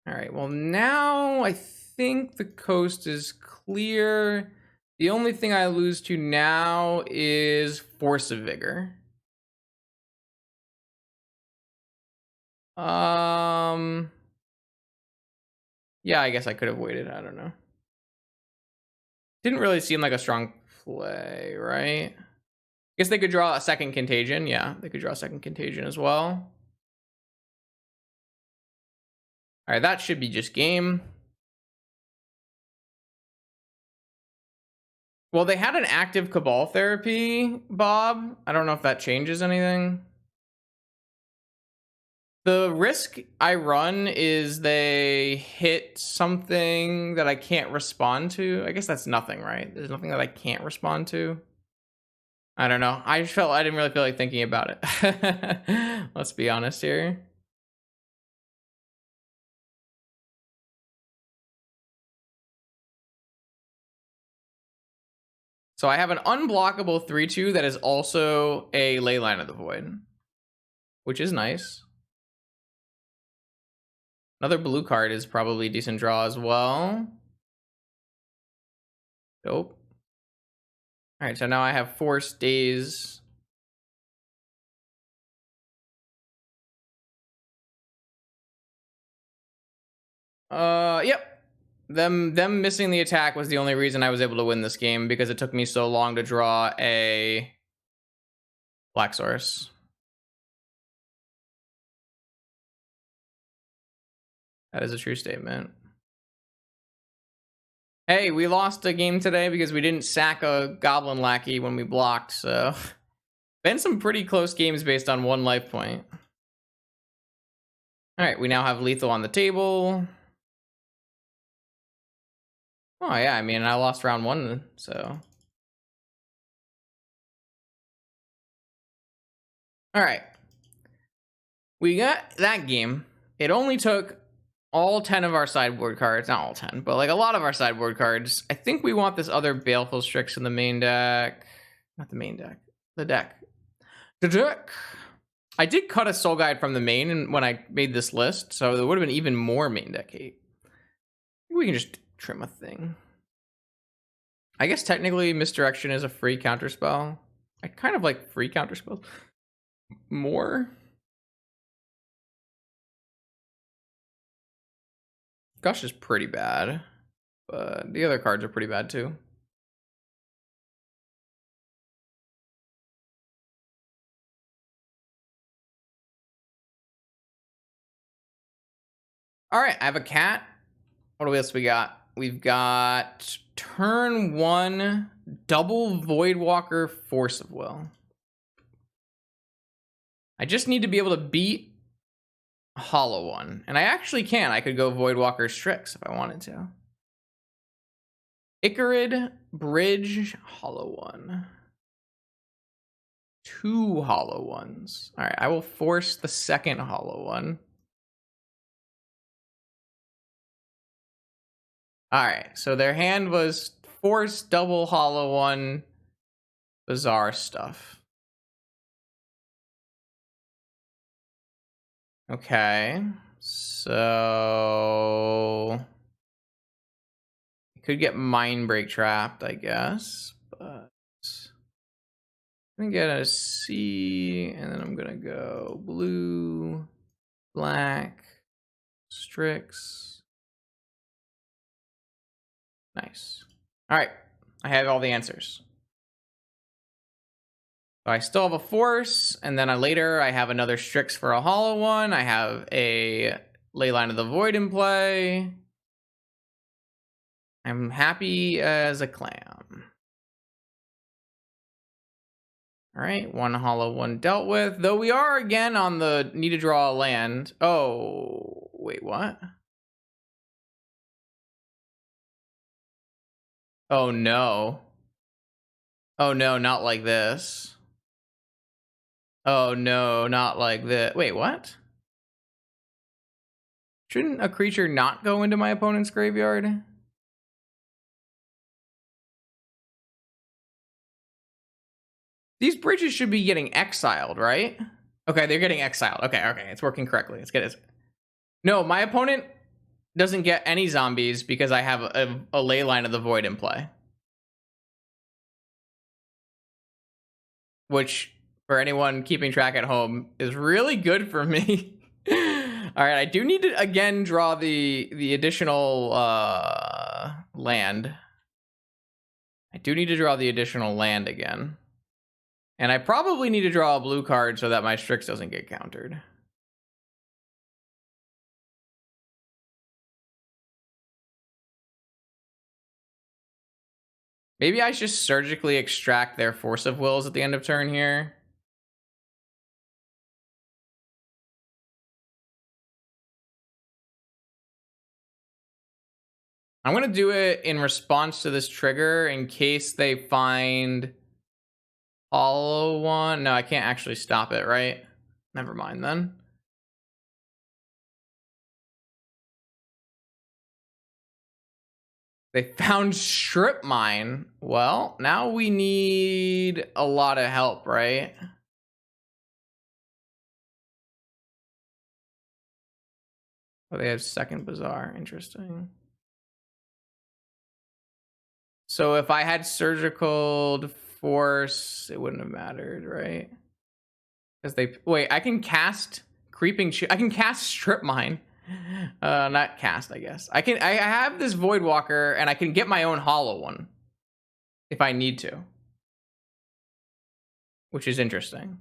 All right, well, now I think the coast is clear. The only thing I lose to now is Force of Vigor. Yeah, I guess I could have waited. I don't know. Didn't really seem like a strong play, right? Guess they could draw a second Contagion. Yeah, they could draw a second Contagion as well. All right, that should be just game. Well, they had an active Cabal Therapy, Bob. I don't know if that changes anything. The risk I run is they hit something that I can't respond to. I guess that's nothing, right? There's nothing that I can't respond to. I don't know. I didn't really feel like thinking about it. Let's be honest here. So I have an unblockable 3/2 that is also a Leyline of the Void, which is nice. Another blue card is probably a decent draw as well. Dope. All right, so now I have Force Days. Yep. Them missing the attack was the only reason I was able to win this game, because it took me so long to draw a Black Source. That is a true statement. Hey, we lost a game today because we didn't sack a Goblin Lackey when we blocked, so... Been some pretty close games based on 1 life point. Alright, we now have lethal on the table. Oh yeah, I mean, I lost round 1, so... Alright. We got that game. It only took all 10 of our sideboard cards, not all 10, but like a lot of our sideboard cards. I think we want this other Baleful Strix in the main deck. Not the main deck. The deck. The deck. I did cut a Soul Guide from the main when I made this list, so there would have been even more main deck hate. We can just trim a thing. I guess technically Misdirection is a free counterspell. I kind of like free counterspells more. Gush is pretty bad, but the other cards are pretty bad too. All right, I have a cat. What else we got? We've got turn 1 double Voidwalker Force of Will. I just need to be able to beat Hollow One, and I actually can. I could go Voidwalker Strix if I wanted to. Icarid, Bridge, Hollow One. 2 Hollow Ones. All right, I will force the second Hollow One. All right, so their hand was force, double Hollow One, bizarre stuff. Okay, so could get Mind Break trapped, I guess, but I'm gonna get a C, and then I'm gonna go blue, black, Strix. Nice. All right, I have all the answers. So I still have a force, and then later I have another Strix for a Hollow One. I have a Leyline of the Void in play. I'm happy as a clam. All right, 1 Hollow One dealt with. Though we are again on the need to draw a land. Oh, wait, what? Oh no. Oh no, not like this. Oh no, not like this. Wait, what? Shouldn't a creature not go into my opponent's graveyard? These bridges should be getting exiled, right? Okay, they're getting exiled. Okay, it's working correctly. Let's get it. No, my opponent doesn't get any zombies because I have a Leyline of the Void in play. Which, for anyone keeping track at home, is really good for me. All right, I do need to, again, draw the additional land. I do need to draw the additional land again. And I probably need to draw a blue card so that my Strix doesn't get countered. Maybe I just surgically extract their Force of Wills at the end of turn here. I'm going to do it in response to this trigger in case they find Hollow One. No, I can't actually stop it, right? Never mind then. They found Strip Mine. Well, now we need a lot of help, right? Oh, they have second Bazaar. Interesting. So if I had Surgical Force, it wouldn't have mattered, right? Because they... Wait, I can cast Creeping... I can cast Strip Mine. Not cast, I guess. I have this Voidwalker, and I can get my own Hollow One. If I need to. Which is interesting.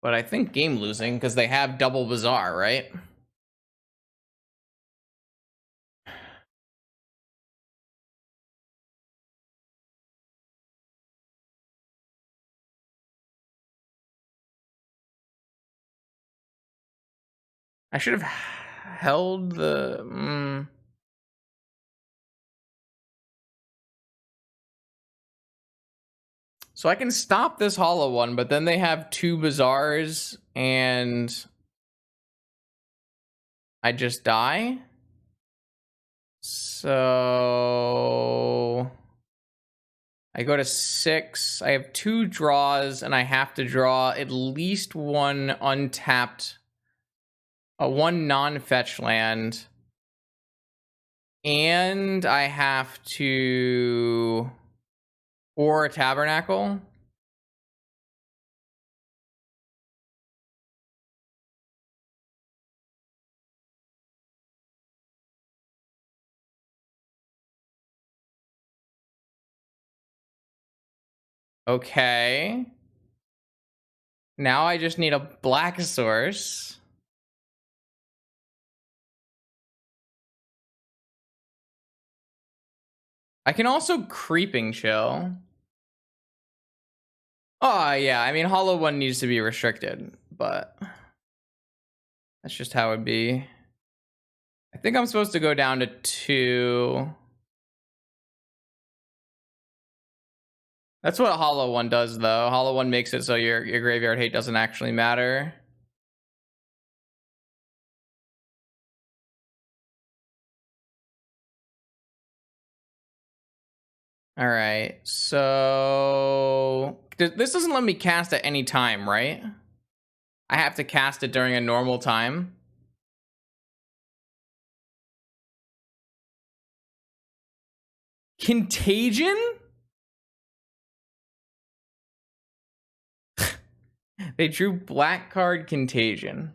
But I think game losing, because they have double Bazaar, right? I should have held the... So I can stop this Hollow One, but then they have 2 Bazaars, and I just die. So I go to 6. I have 2 draws, and I have to draw at least one untapped, one non-fetch land. And I have to... Or a Tabernacle. Okay. Now I just need a black source. I can also Creeping Chill. Oh, yeah. I mean, Hollow One needs to be restricted, but that's just how it'd be. I think I'm supposed to go down to 2. That's what Hollow One does, though. Hollow One makes it so your graveyard hate doesn't actually matter. All right, so this doesn't let me cast at any time, right? I have to cast it during a normal time. Contagion? They drew black card Contagion.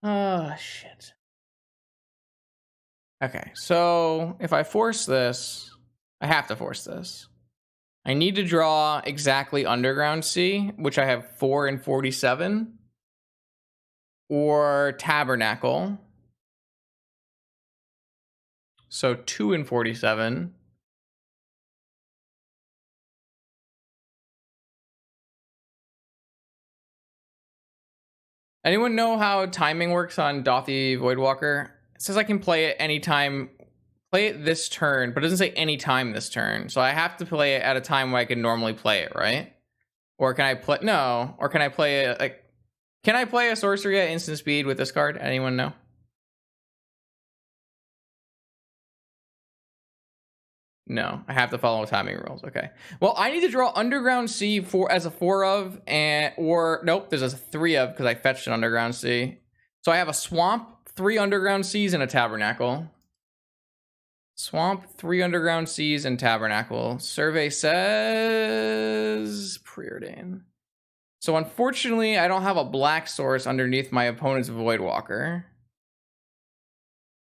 Oh, shit. Okay, so if I force this, I have to force this. I need to draw exactly Underground Sea, which I have 4 and 47, or Tabernacle. So 2 and 47. Anyone know how timing works on Dauthi Voidwalker? It says I can play it anytime, play it this turn, but it doesn't say any time this turn. So I have to play it at a time where I can normally play it, right? Or can I play, no, or can I play it, like, can I play a sorcery at instant speed with this card? Anyone know? No, I have to follow timing rules. Okay. Well, I need to draw Underground Sea as a 4 of, and or nope, there's a 3 of because I fetched an Underground Sea. So I have a Swamp, 3 Underground Seas, and a Tabernacle. Swamp, 3 Underground Seas, and Tabernacle. Survey says Preordain. So unfortunately, I don't have a black source underneath my opponent's Voidwalker.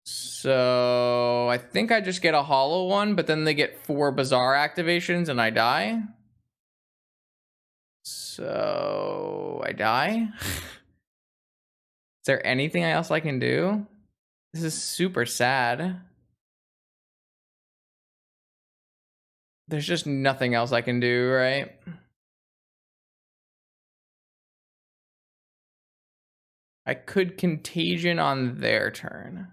So I think I just get a Hollow One, but then they get 4 Bazaar activations and I die. So I die. Is there anything else I can do? This is super sad. There's just nothing else I can do, right? I could Contagion on their turn.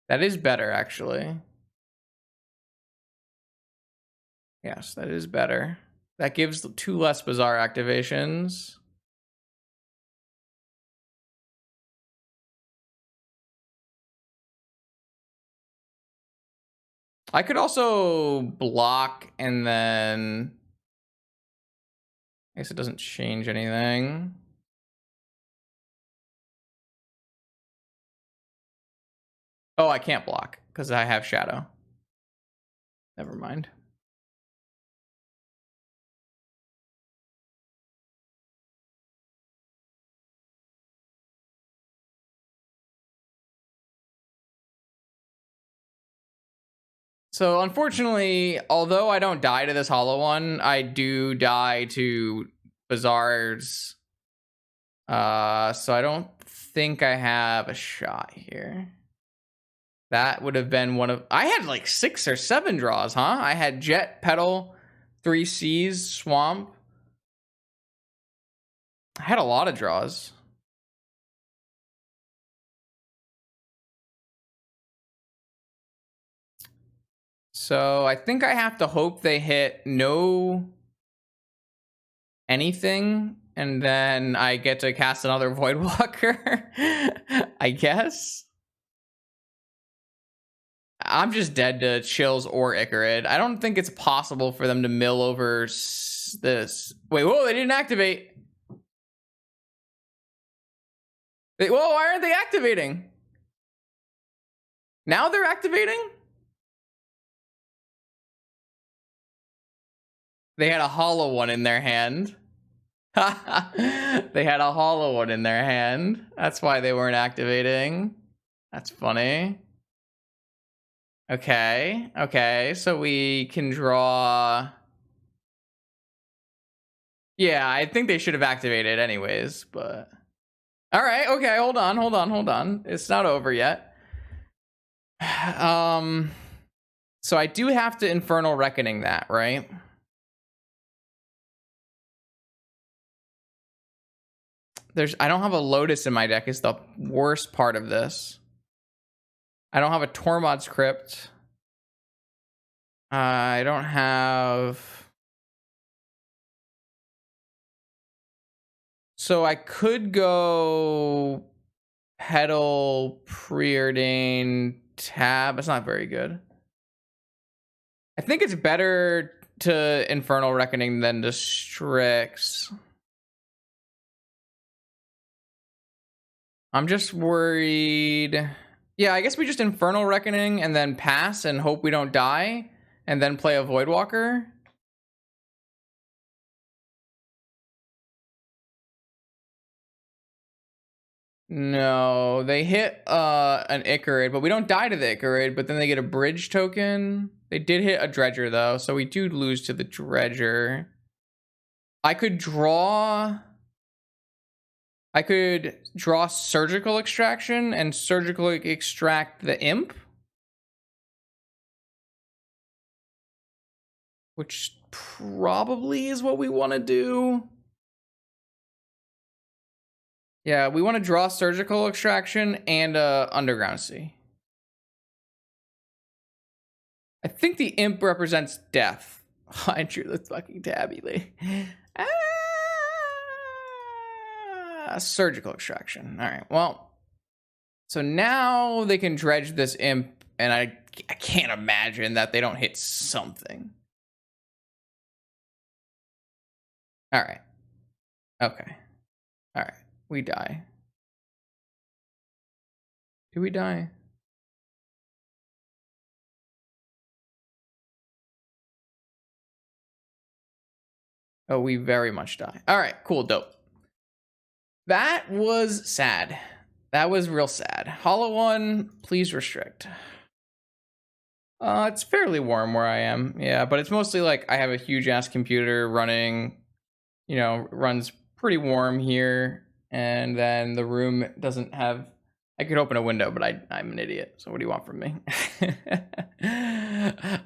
That is better, actually. Yes, that is better. That gives 2 less Bazaar activations. I could also block and then... I guess it doesn't change anything. Oh, I can't block because I have Shadow. Never mind. So unfortunately, although I don't die to this Hollow One, I do die to Bazaars. So I don't think I have a shot here. That would have been one of... I had like 6 or 7 draws, huh? I had Jet, Petal, 3 Seas, Swamp. I had a lot of draws. So I think I have to hope they hit no anything, and then I get to cast another Voidwalker, I guess. I'm just dead to Chills or Icarid. I don't think it's possible for them to mill over this. Wait, whoa, they didn't activate. Whoa, why aren't they activating? Now they're activating? They had a Hollow One in their hand. They had a Hollow One in their hand. That's why they weren't activating. That's funny. Okay, okay, so we can draw... Yeah, I think they should have activated anyways, but... Alright, okay, hold on. It's not over yet. So I do have to Infernal Reckoning that, right? I don't have a Lotus in my deck is the worst part of this. I don't have a Tormod's Crypt. I don't have... So I could go Petal, Preordain, Tab. It's not very good. I think it's better to Infernal Reckoning than to Strix. I'm just worried. Yeah, I guess we just Infernal Reckoning and then pass and hope we don't die and then play a Voidwalker. No, they hit an Ichorid, but we don't die to the Ichorid, but then they get a bridge token. They did hit a Dredger though, so we do lose to the Dredger. I could draw Surgical Extraction and surgically extract the Imp, which probably is what we want to do. Yeah, we want to draw Surgical Extraction and Underground Sea. I think the Imp represents death. I drew the fucking tabby, Lee. Surgical Extraction. All right, well. So now they can dredge this Imp, and I can't imagine that they don't hit something. All right. Okay. All right. We die. Do we die? Oh, we very much die. All right, cool, dope. That was sad. That was real sad. Hollow One, please restrict. It's fairly warm where I am. Yeah, but it's mostly like I have a huge ass computer running, runs pretty warm here. And then the room doesn't have, I could open a window, but I'm an idiot. So what do you want from me?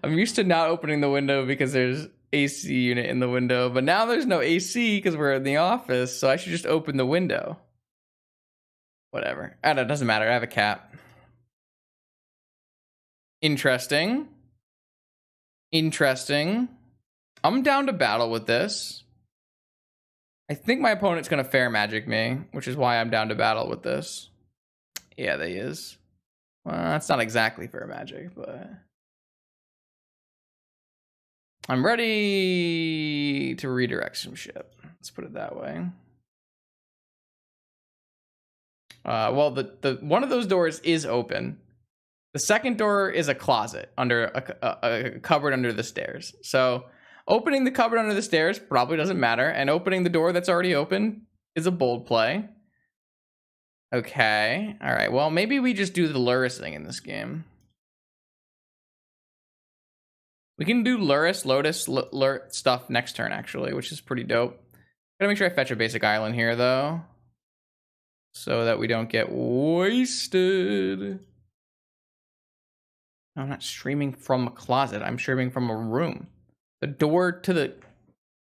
I'm used to not opening the window because there's AC unit in the window, but now there's no AC because we're in the office. So I should just open the window. Whatever. I don't know, it doesn't matter. I have a cat. Interesting. I'm down to battle with this. I think my opponent's going to Fair Magic me, which is why I'm down to battle with this. Yeah, they is. Well, that's not exactly Fair Magic, but... I'm ready to redirect some shit. Let's put it that way. Well, the one of those doors is open. The second door is a closet under a cupboard under the stairs. So opening the cupboard under the stairs probably doesn't matter. And opening the door that's already open is a bold play. Okay. All right. Well, maybe we just do the Lurrus thing in this game. We can do Lurrus, Lotus, stuff next turn, actually, which is pretty dope. Gotta make sure I fetch a basic island here, though, so that we don't get wasted. I'm not streaming from a closet. I'm streaming from a room. The door to the...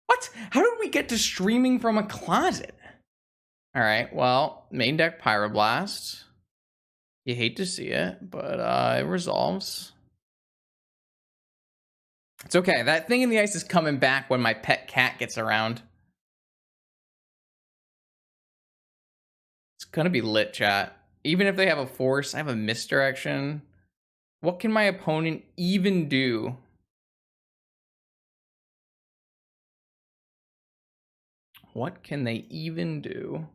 What? How did we get to streaming from a closet? All right, well, main deck Pyroblast. You hate to see it, but it resolves. It's okay. That thing in the ice is coming back when my pet cat gets around. It's gonna be lit, chat. Even if they have a force, I have a misdirection. What can my opponent even do? What can they even do?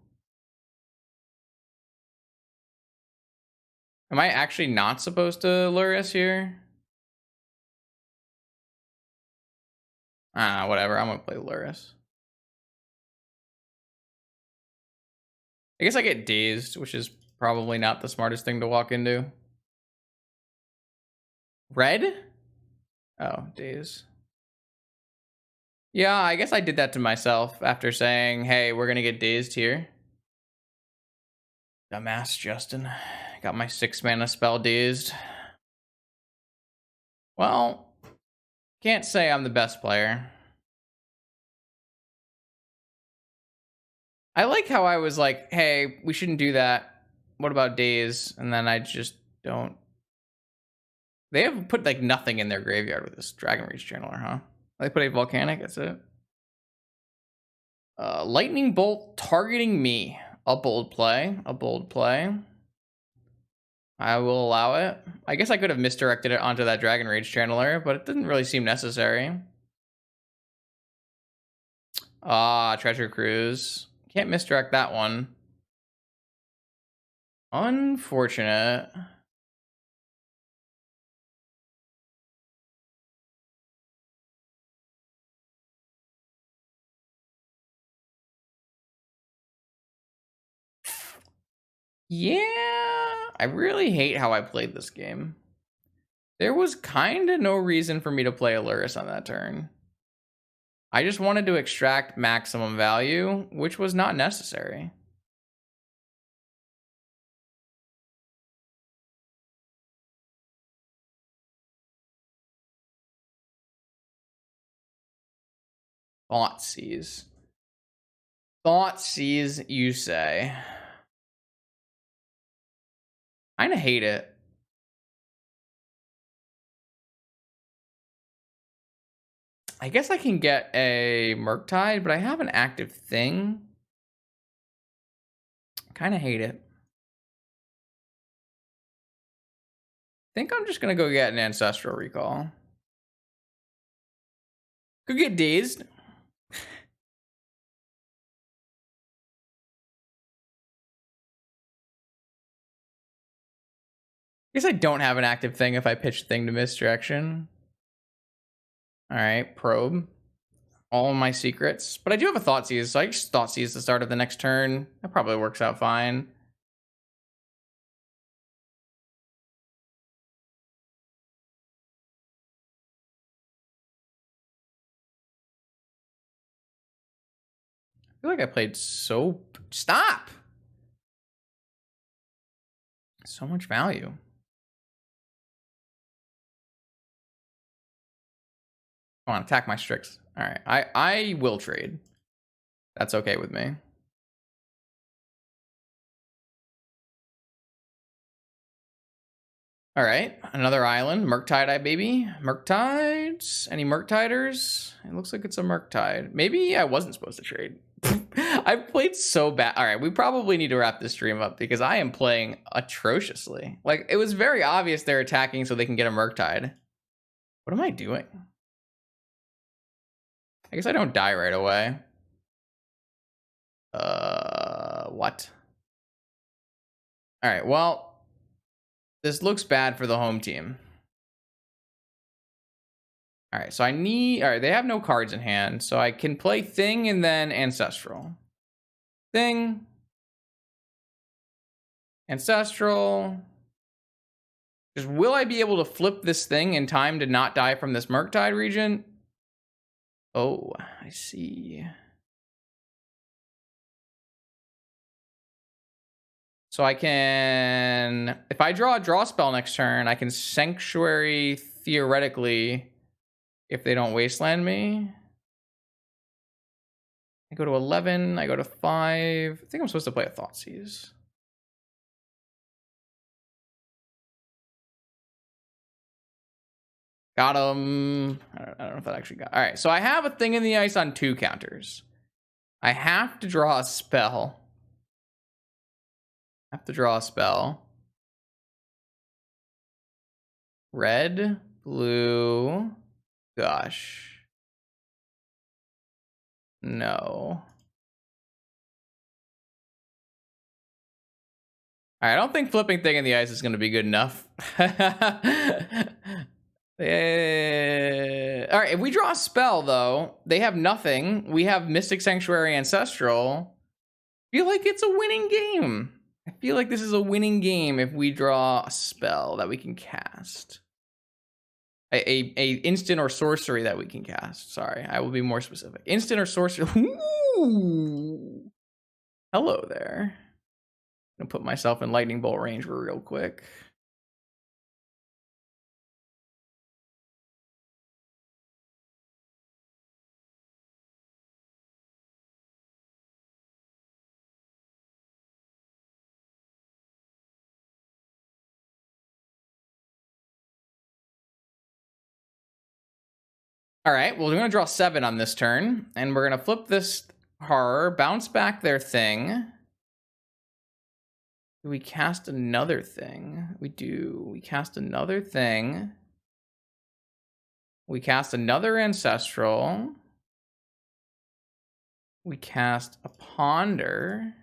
Am I actually not supposed to Lurrus here? Whatever. I'm gonna play Lurrus. I guess I get dazed, which is probably not the smartest thing to walk into. Red? Oh, daze. Yeah, I guess I did that to myself after saying, hey, we're gonna get dazed here. Dumbass Justin. Got my 6-mana spell dazed. Well, can't say I'm the best player. I like how I was like, hey, we shouldn't do that. What about Daze? And then I just don't. They have put like nothing in their graveyard with this Dragon Rage Channeler, huh? They put a Volcanic, that's it. Lightning Bolt targeting me. A bold play. A bold play. I will allow it. I guess I could have misdirected it onto that Dragon Rage Channeler, but it didn't really seem necessary. Ah, Treasure Cruise. Can't misdirect that one. Unfortunate. Yeah, I really hate how I played this game. There was kind of no reason for me to play Aluris on that turn. I just wanted to extract maximum value, which was not necessary. Thoughtseize. Thoughtseize, you say. Kinda hate it. I guess I can get a Murktide, but I have an active thing. Kinda hate it. Think I'm just gonna go get an Ancestral Recall. Could get Dazed. Guess I don't have an active thing if I pitch thing to misdirection. Alright, probe. All my secrets. But I do have a Thoughtseize, so I just Thoughtseize the start of the next turn. That probably works out fine. I feel like I played so... Stop! So much value. Come on, attack my Strix. Alright, I will trade. That's okay with me. Alright, another island. Murktide, baby. Murktides? Any Murktiders? It looks like it's a Murktide. Maybe I wasn't supposed to trade. I've played so bad. Alright, we probably need to wrap this stream up because I am playing atrociously. Like, it was very obvious they're attacking so they can get a Murktide. What am I doing? I guess I don't die right away. What? Alright, well, this looks bad for the home team. Alright, so I need... Alright, they have no cards in hand, so I can play Thing and then Ancestral. Thing. Ancestral. Just will I be able to flip this thing in time to not die from this Murktide Regent? Oh, I see. So I can... If I draw a draw spell next turn, I can Sanctuary theoretically if they don't wasteland me. I go to 11, I go to 5. I think I'm supposed to play a Thoughtseize. Got him. I don't know if that actually got... All right, so I have a Thing in the Ice on 2 counters. I have to draw a spell. Red, blue, gosh. No. All right, I don't think flipping Thing in the Ice is going to be good enough. All right, if we draw a spell, though, they have nothing. We have Mystic Sanctuary Ancestral. I feel like it's a winning game. I feel like this is a winning game if we draw a spell that we can cast. A instant or sorcery that we can cast. Sorry, I will be more specific. Instant or sorcery. Ooh. Hello there. I'm gonna put myself in lightning bolt range real quick. All right, well, we're going to draw 7 on this turn, and we're going to flip this horror, bounce back their thing. Do we cast another thing? We do. We cast another thing. We cast another ancestral. We cast a ponder.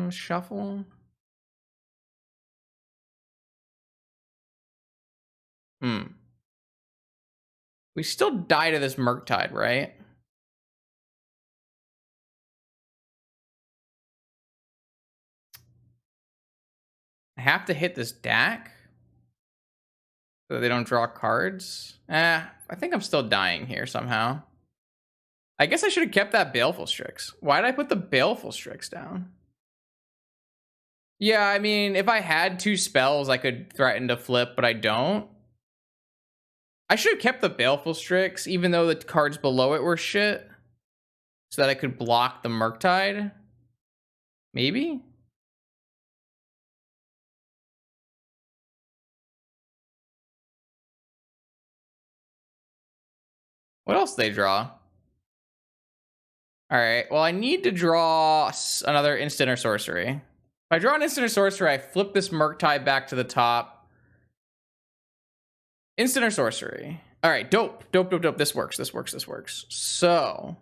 Shuffle. We still die to this Murktide, right? I have to hit this DAC so they don't draw cards. I think I'm still dying here somehow. I guess I should have kept that Baleful Strix. Why did I put the Baleful Strix down? Yeah, I mean, if I had 2 spells, I could threaten to flip, but I don't. I should have kept the Baleful Strix, even though the cards below it were shit, so that I could block the Murktide. Maybe? What else do they draw? All right, well, I need to draw another instant or sorcery. If I draw an instant or sorcery, I flip this Murktide back to the top. Instant or sorcery. All right, dope. This works. So,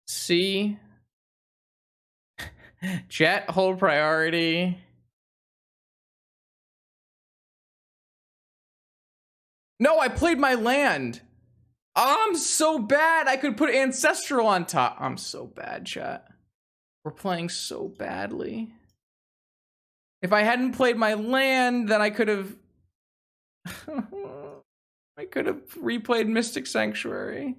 see, Jet, hold priority. No, I played my land. Oh, I'm so bad. I could put Ancestral on top. I'm so bad, chat. We're playing so badly. If I hadn't played my land, then I could have... I could have replayed Mystic Sanctuary.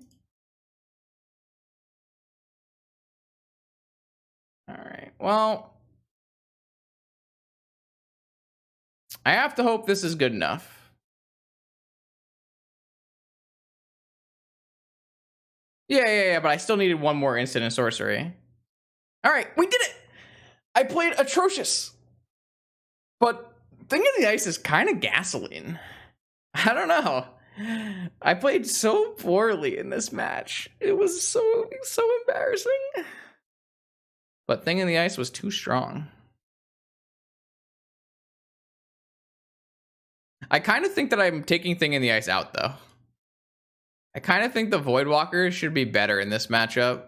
Alright, well... I have to hope this is good enough. Yeah, but I still needed one more instant and sorcery. Alright, we did it! I played atrocious. But Thing in the Ice is kind of gasoline. I don't know. I played so poorly in this match. It was so embarrassing. But Thing in the Ice was too strong. I kind of think that I'm taking Thing in the Ice out, though. I kind of think the Voidwalker should be better in this matchup.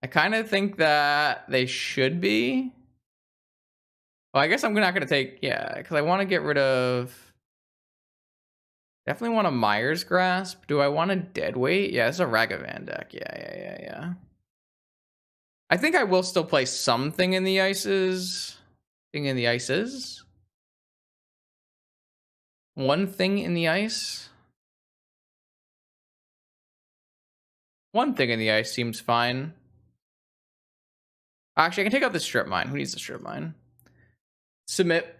I kind of think that they should be. Well, I guess I'm not going to take... Yeah, because I want to get rid of... Definitely want a Mire's Grasp. Do I want a Deadweight? Yeah, it's a Ragavan deck. Yeah. I think I will still play something in the Ices. Thing in the Ices. One Thing in the Ice. One Thing in the Ice seems fine. Actually, I can take out the Strip Mine. Who needs the Strip Mine? Submit.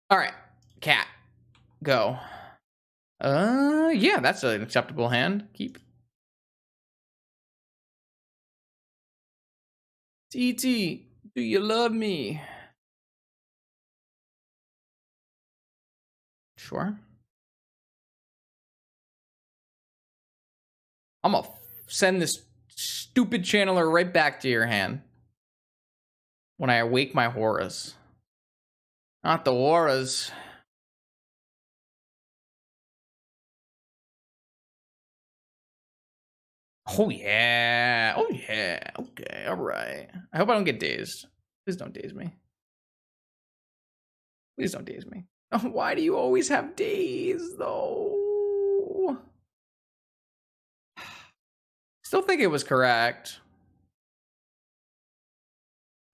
All right, Cat, go. Yeah, that's an acceptable hand. Keep. TT, do you love me? Sure. I'm gonna send this stupid channeler right back to your hand when I awake my horrors. Not the horrors. Oh yeah. Okay, all right. I hope I don't get dazed. Please don't daze me. Please don't daze me. Why do you always have daze, though? Still think it was correct.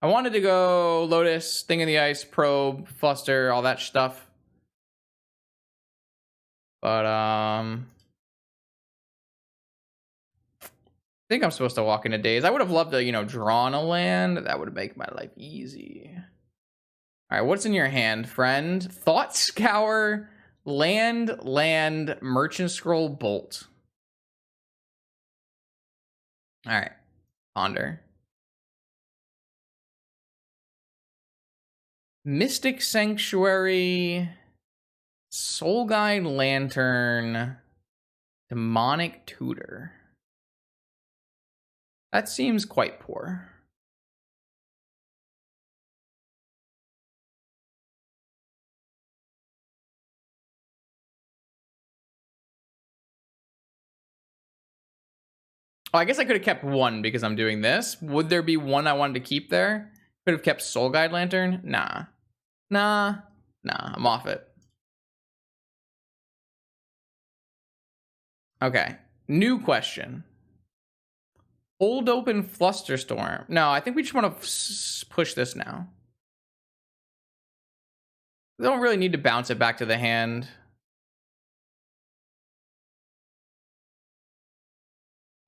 I wanted to go Lotus, Thing in the Ice, Probe, Fluster, all that stuff. But, I think I'm supposed to walk into daze. I would have loved to, drawn a land. That would make my life easy. All right, what's in your hand, friend? Thought Scour, land, Merchant Scroll, Bolt. All right, ponder. Mystic Sanctuary, Soul Guide Lantern, Demonic Tutor. That seems quite poor. Oh, I guess I could have kept one because I'm doing this. Would there be one I wanted to keep there? Could have kept Soul Guide Lantern? Nah. I'm off it. Okay. New question. Hold open Flusterstorm. No, I think we just want to push this now. We don't really need to bounce it back to the hand.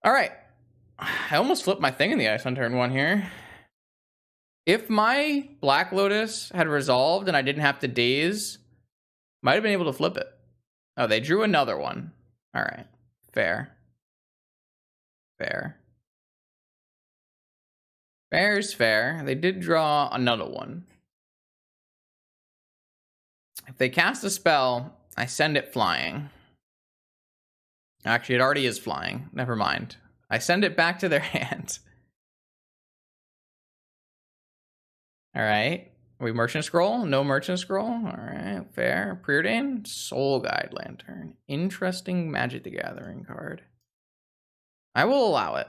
All right. I almost flipped my thing in the ice on turn 1 here. If my Black Lotus had resolved and I didn't have to daze, might have been able to flip it. Oh, they drew another one. All right. Fair. Fair. Fair is fair. They did draw another one. If they cast a spell, I send it flying. Actually, it already is flying. Never mind. I send it back to their hand. All right. Are we Merchant Scroll? No Merchant Scroll? All right. Fair. Preordain? Soul Guide Lantern. Interesting Magic the Gathering card. I will allow it.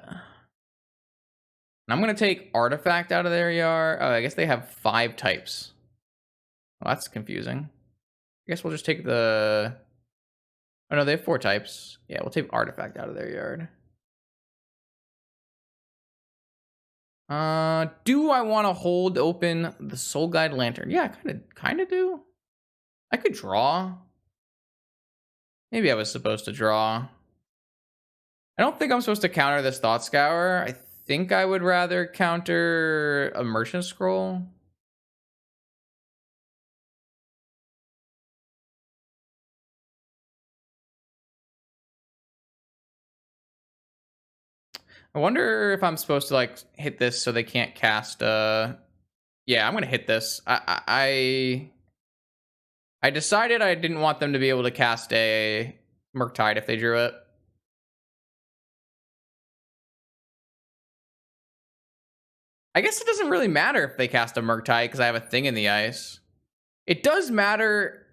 I'm going to take Artifact out of their yard. Oh, I guess they have 5 types. Well, that's confusing. I guess we'll just take the... Oh, no, they have 4 types. Yeah, we'll take Artifact out of their yard. Do I want to hold open the Soul Guide Lantern? Yeah, I kind of do. I could draw. Maybe I was supposed to draw. I don't think I'm supposed to counter this Thought Scour. I think I would rather counter a Merchant Scroll. I wonder if I'm supposed to like hit this so they can't cast yeah, I'm gonna hit this. I decided I didn't want them to be able to cast a Murktide if they drew it. I guess it doesn't really matter if they cast a Murktide because I have a thing in the ice. It does matter.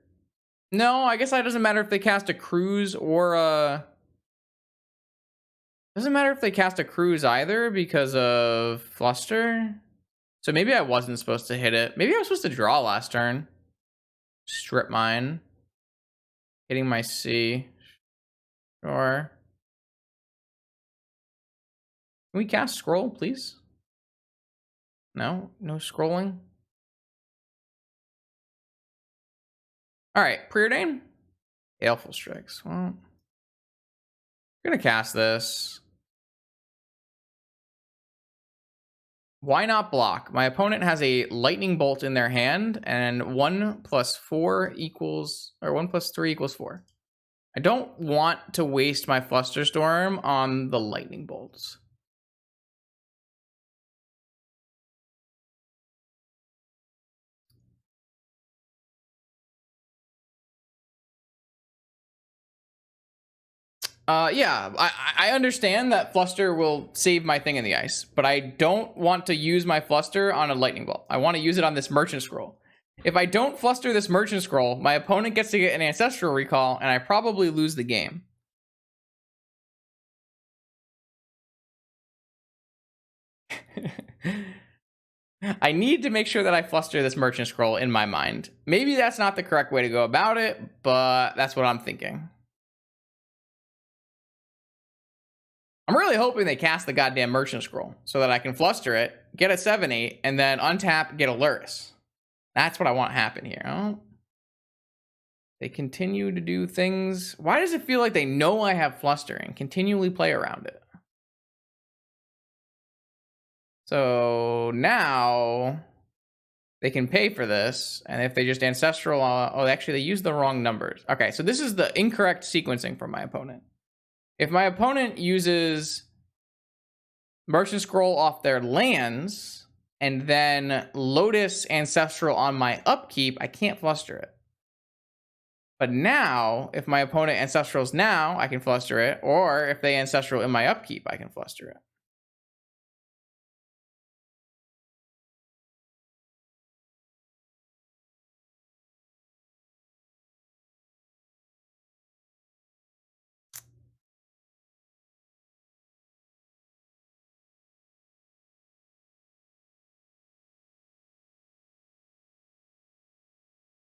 No, I guess it doesn't matter if they cast a Cruise or a... Doesn't matter if they cast a Cruise either because of Fluster. So maybe I wasn't supposed to hit it. Maybe I was supposed to draw last turn. Strip Mine. Hitting my C. Sure. Can we cast Scroll, please? No? No scrolling? Alright, Preordain? Baleful Strix. Well, I'm gonna cast this. Why not block? My opponent has a Lightning Bolt in their hand, and 1 + 4 equals, or 1 + 3 = 4. I don't want to waste my Flusterstorm on the Lightning Bolts. Yeah, I understand that Fluster will save my thing in the ice, but I don't want to use my Fluster on a Lightning Bolt. I want to use it on this Merchant Scroll. If I don't Fluster this Merchant Scroll, my opponent gets to get an Ancestral Recall, and I probably lose the game. I need to make sure that I Fluster this Merchant Scroll in my mind. Maybe that's not the correct way to go about it, but that's what I'm thinking. I'm really hoping they cast the goddamn Merchant Scroll so that I can Fluster it, get a 7/8, and then untap, get a Lurrus. That's what I want to happen here. Oh. They continue to do things. Why does it feel like they know I have Fluster and continually play around it? So now they can pay for this. And if they just ancestral, actually they use the wrong numbers. Okay, so this is the incorrect sequencing from my opponent. If my opponent uses Merchant Scroll off their lands and then Lotus Ancestral on my upkeep, I can't fluster it. But now, if my opponent Ancestrals now, I can fluster it. Or if they Ancestral in my upkeep, I can fluster it.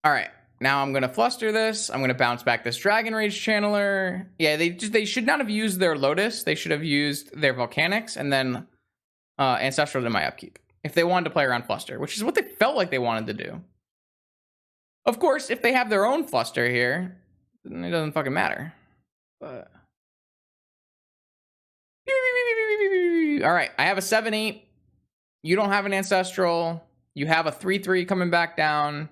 All right, now I'm gonna fluster this. I'm gonna bounce back this Dragon Rage Channeler. Yeah, they should not have used their Lotus. They should have used their Volcanics and then Ancestral in my upkeep if they wanted to play around fluster, which is what they felt like they wanted to do. Of course, if they have their own fluster here, then it doesn't fucking matter. But all right, I have a 7/8. You don't have an Ancestral. You have a 3/3 coming back down.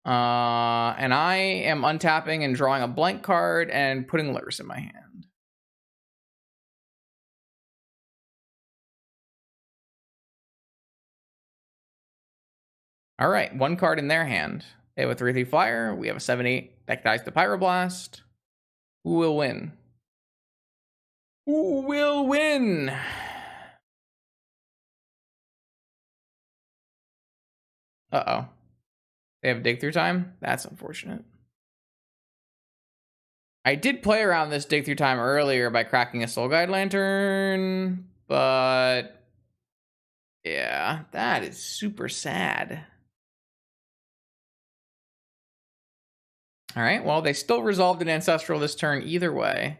And I am untapping and drawing a blank card and putting Lurrus in my hand. All right, one card in their hand. They have a 3/3 flyer. We have a 7/8 that dies to Pyroblast. Who will win? Who will win? Uh-oh. They have dig through time? That's unfortunate. I did play around this dig through time earlier by cracking a Soul Guide Lantern, but yeah, that is super sad. All right, well, they still resolved an Ancestral this turn either way.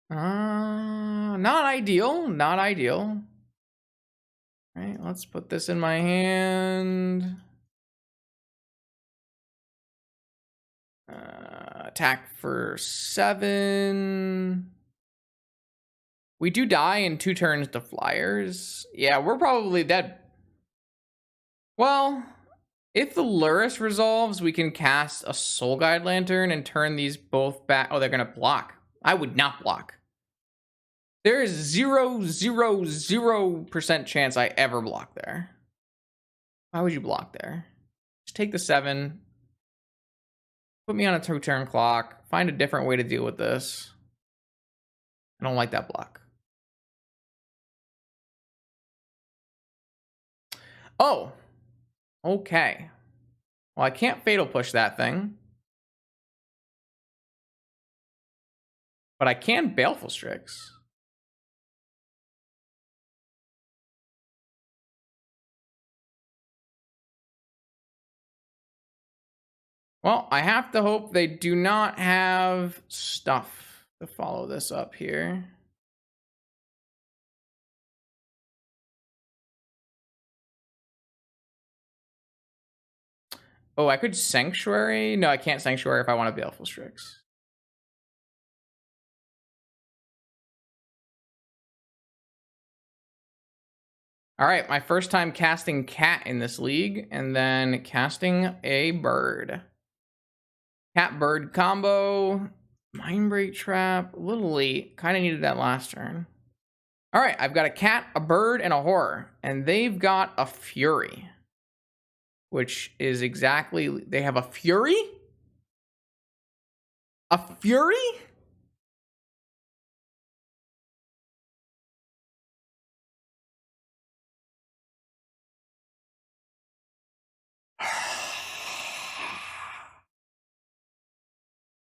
Not ideal, not ideal. All right, let's put this in my hand. Attack for 7. We do die in 2 turns to flyers. Yeah, we're probably dead. Well, if the Lurrus resolves, we can cast a Soul Guide Lantern and turn these both back. Oh, they're going to block. I would not block. There is 0.000% chance I ever block there. Why would you block there? Just take the 7. Put me on a 2-turn clock. Find a different way to deal with this. I don't like that block. Oh. Okay. Well, I can't Fatal Push that thing. But I can Baleful Strix. Well, I have to hope they do not have stuff to follow this up here. Oh, I could Sanctuary? No, I can't Sanctuary if I want a Baleful Strix. All right, my first time casting Cat in this league, and then casting a bird. Cat-bird combo. Mindbreak Trap. A little late. Kind of needed that last turn. All right, I've got a cat, a bird, and a horror. And they've got a Fury. Which is exactly... They have a Fury? A Fury?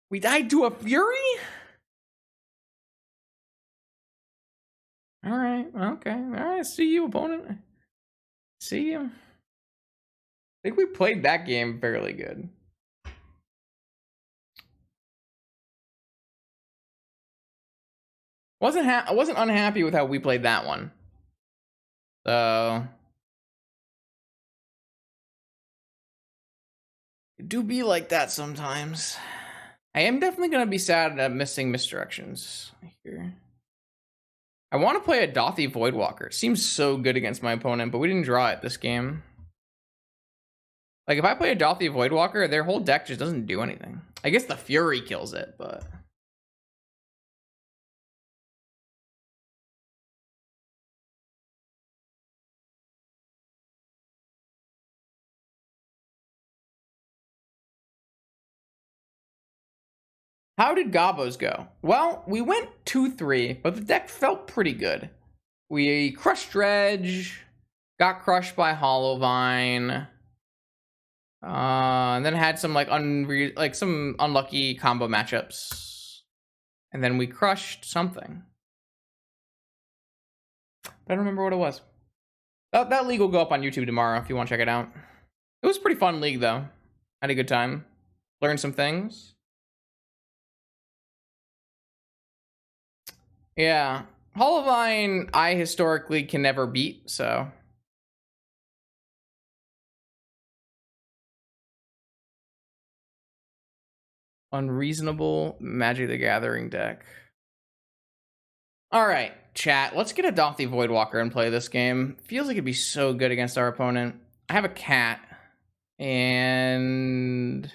We died to a Fury? All right, okay. All right, see you, opponent. See you. I think we played that game fairly good. I wasn't unhappy with how we played that one. So it do be like that sometimes. I am definitely gonna be sad at missing misdirections here. I want to play a Dothy Voidwalker. Seems so good against my opponent, but we didn't draw it this game. Like, if I play a Dothy Voidwalker, their whole deck just doesn't do anything. I guess the Fury kills it, but... How did Gobos go? Well, we went 2-3, but the deck felt pretty good. We crushed Dredge, got crushed by Hollowvine, and then had some some unlucky combo matchups, and then we crushed something. I don't remember what it was. That league will go up on YouTube tomorrow if you want to check it out. It was a pretty fun league though. Had a good time. Learned some things. Yeah. Hollowvine, I historically can never beat, so. Unreasonable Magic the Gathering deck. All right, chat. Let's get a Dothy Voidwalker and play this game. Feels like it'd be so good against our opponent. I have a cat and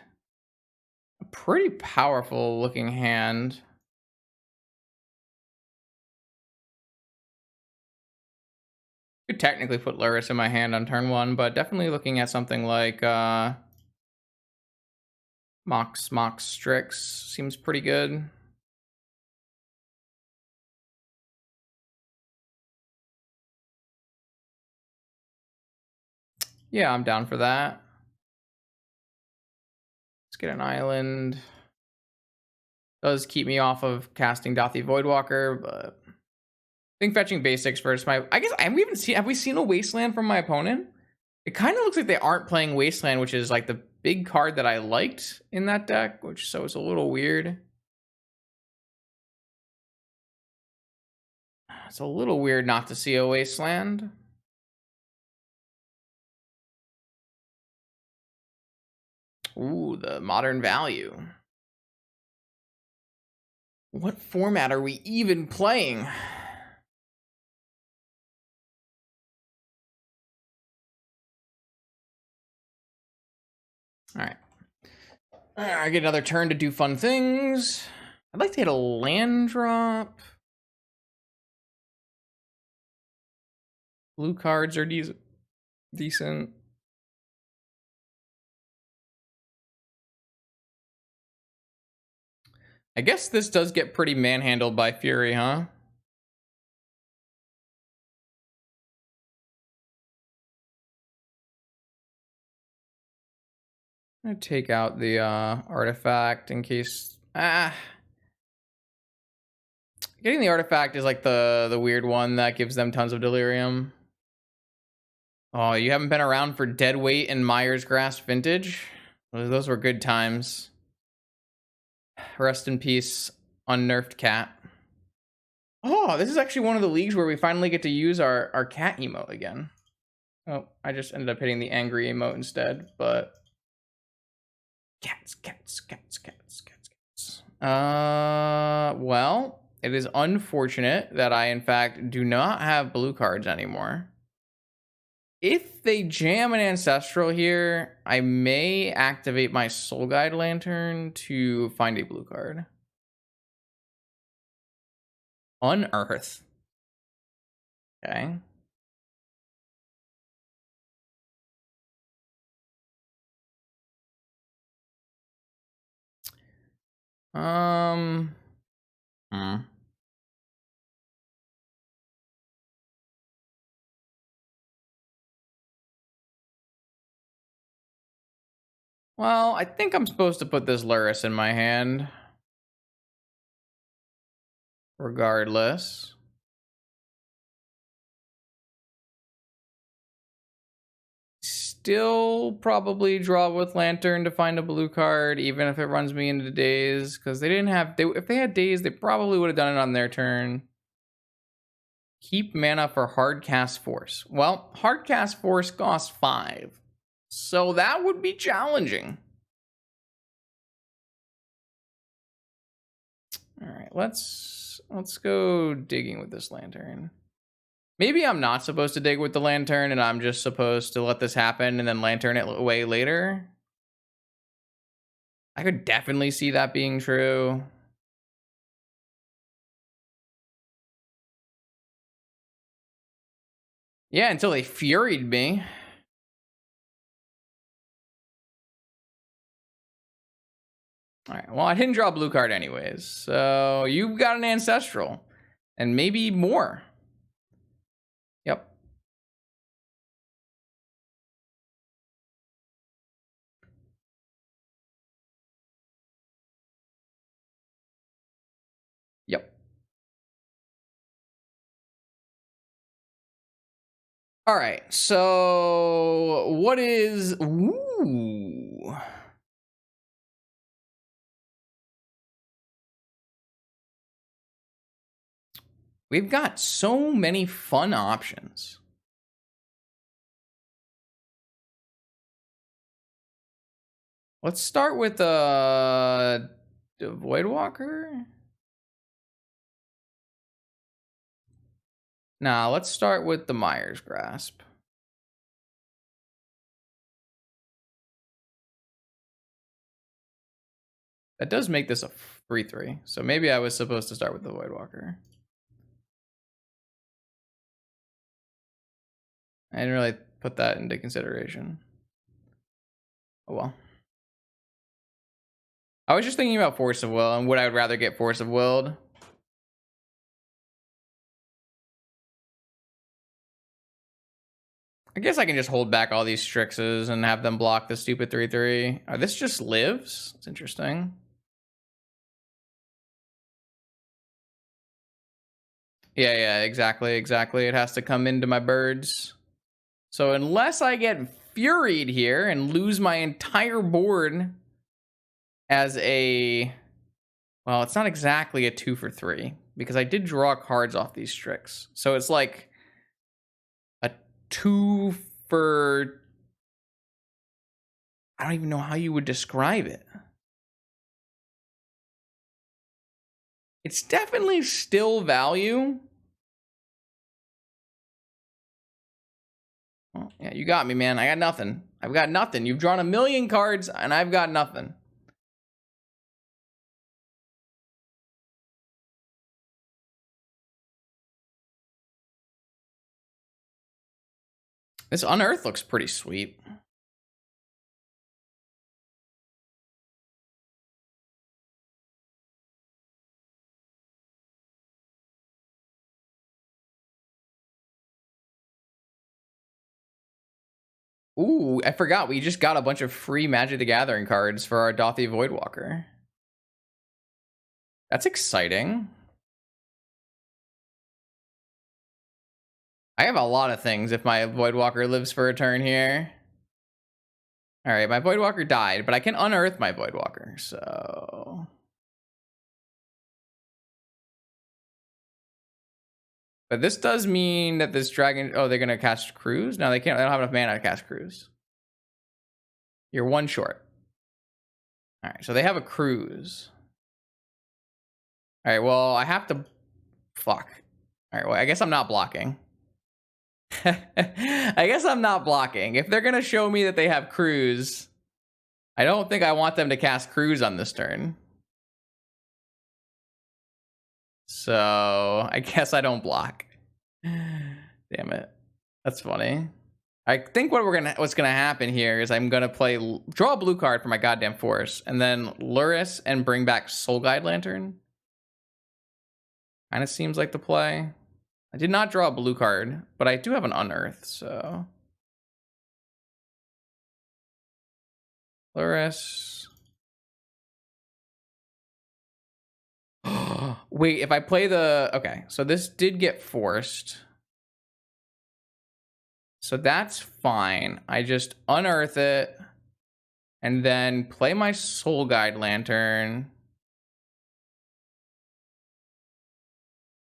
a pretty powerful looking hand. Could technically put Lurrus in my hand on turn 1, but definitely looking at something like Mox Strix seems pretty good. Yeah, I'm down for that. Let's get an island. Does keep me off of casting Dothy Voidwalker, but I think fetching basics first. I guess have we seen a Wasteland from my opponent? It kind of looks like they aren't playing Wasteland, which is like the big card that I liked in that deck, so it's a little weird. It's a little weird not to see a Wasteland. Ooh, the Modern Value. What format are we even playing? All right. I get another turn to do fun things. I'd like to hit a land drop. Blue cards are decent. I guess this does get pretty manhandled by Fury, huh? I'm gonna take out the artifact in case... Getting the artifact is like the weird one that gives them tons of delirium. Oh, you haven't been around for Deadweight and Myers Grass Vintage? Those were good times. Rest in peace, unnerfed cat. Oh, this is actually one of the leagues where we finally get to use our cat emote again. Oh, I just ended up hitting the angry emote instead, but... Cats. Well, it is unfortunate that I, in fact, do not have blue cards anymore. If they jam an Ancestral here, I may activate my Soul Guide Lantern to find a blue card. Unearth. Okay. Well, I think I'm supposed to put this Lurrus in my hand. Regardless. Still probably draw with Lantern to find a blue card, even if it runs me into days, because they didn't have... if they had days, they probably would have done it on their turn. Keep mana for Hardcast Force. Well, Hardcast Force costs 5. So that would be challenging. All right, let's go digging with this lantern. Maybe I'm not supposed to dig with the lantern and I'm just supposed to let this happen and then lantern it away later. I could definitely see that being true. Yeah, until they furied me. All right, well, I didn't draw a blue card anyways. So you've got an Ancestral. And maybe more. Yep. Yep. All right, so what is... Ooh. We've got so many fun options. Let's start with the Voidwalker. Nah, let's start with the Myers Grasp. That does make this a 3/3, so maybe I was supposed to start with the Voidwalker. I didn't really put that into consideration. Oh well. I was just thinking about Force of Will and would I rather get Force of Willed. I guess I can just hold back all these Strixes and have them block the stupid 3/3. This just lives? It's interesting. Yeah, exactly. It has to come into my birds. So unless I get Furied here and lose my entire board as a... Well, it's not exactly a 2 for 3 because I did draw cards off these Strix. So it's like a 2 for... I don't even know how you would describe it. It's definitely still value. Well, yeah, you got me, man. I got nothing. I've got nothing. You've drawn 1,000,000 cards, and I've got nothing. This Unearth looks pretty sweet. Ooh, I forgot. We just got a bunch of free Magic the Gathering cards for our Dauthi Voidwalker. That's exciting. I have a lot of things if my Voidwalker lives for a turn here. All right, my Voidwalker died, but I can unearth my Voidwalker, so... But this does mean that this dragon... Oh, they're going to cast Cruise? No, they can't. They don't have enough mana to cast Cruise. You're one short. All right, so they have a Cruise. All right, well, I have to... Fuck. All right, well, I guess I'm not blocking. I guess I'm not blocking. If they're going to show me that they have Cruise, I don't think I want them to cast Cruise on this turn. So I guess I don't block. Damn it. That's funny. I think what's gonna happen here is I'm gonna draw a blue card for my goddamn Force, and then Lurrus and bring back Soul Guide Lantern. Kind of seems like the play. I did not draw a blue card, but I do have an Unearth, so... Lurrus. Wait, if I play the... Okay, so this did get forced. So that's fine. I just unearth it and then play my Soul Guide Lantern.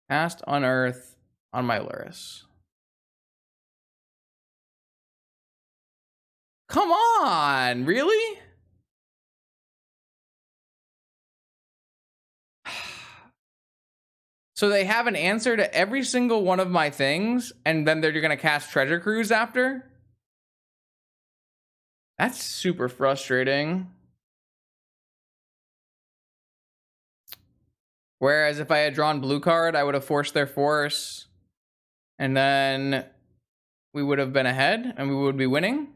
Cast Unearth on my Lurrus. Come on, really? So they have an answer to every single one of my things, and then they're going to cast Treasure Cruise after? That's super frustrating. Whereas if I had drawn blue card, I would have forced their force, and then we would have been ahead, and we would be winning.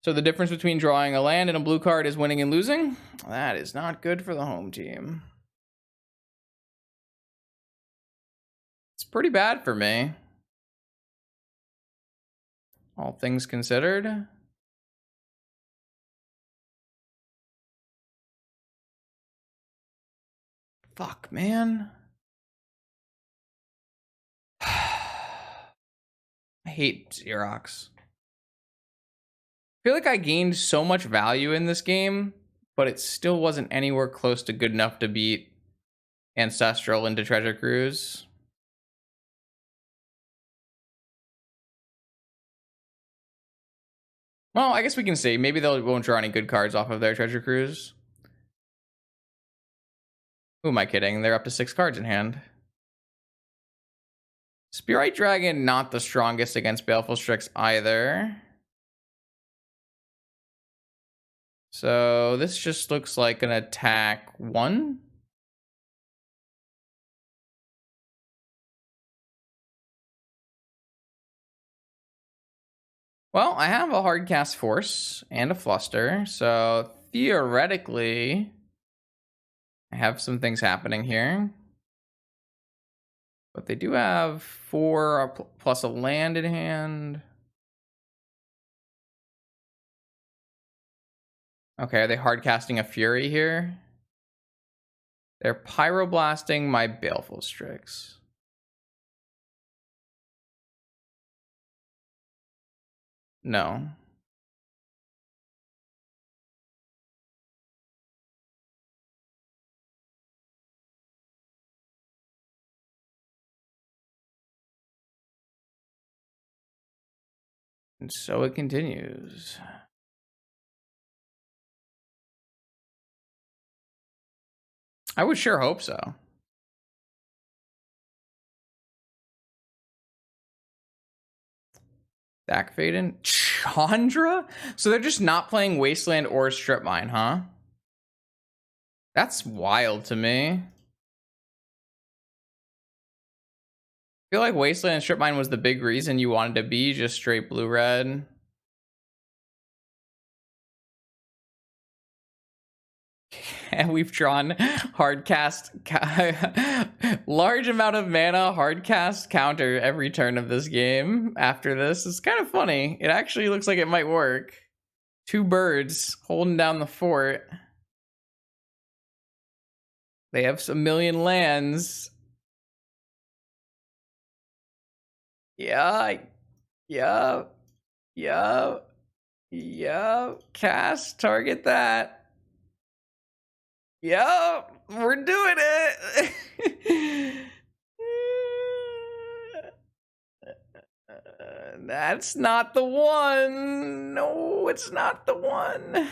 So the difference between drawing a land and a blue card is winning and losing? That is not good for the home team. It's pretty bad for me, all things considered. Fuck, man. I hate Xerox. I feel like I gained so much value in this game, but it still wasn't anywhere close to good enough to beat Ancestral into Treasure Cruise. Well, I guess we can see. Maybe they won't draw any good cards off of their Treasure Cruise. Who am I kidding? They're up to 6 cards in hand. Spearite Dragon, not the strongest against Baleful Strix either. So this just looks like an attack 1. Well, I have a hard cast force and a fluster, so theoretically I have some things happening here. But they do have 4 plus a land in hand. Okay, are they hard casting a Fury here? They're pyroblasting my Baleful Strix. No. And so it continues. I would sure hope so. Dak Faden? Chandra? So they're just not playing Wasteland or Strip Mine, huh? That's wild to me. I feel like Wasteland and Strip Mine was the big reason you wanted to be just straight blue-red. And we've drawn hard cast, large amount of mana hard cast counter every turn of this game. After this, it's kind of funny. It actually looks like it might work. 2 birds holding down the fort. They have a million lands. Yeah. Cast, target that. Yup, we're doing it. That's not the one. No, it's not the one.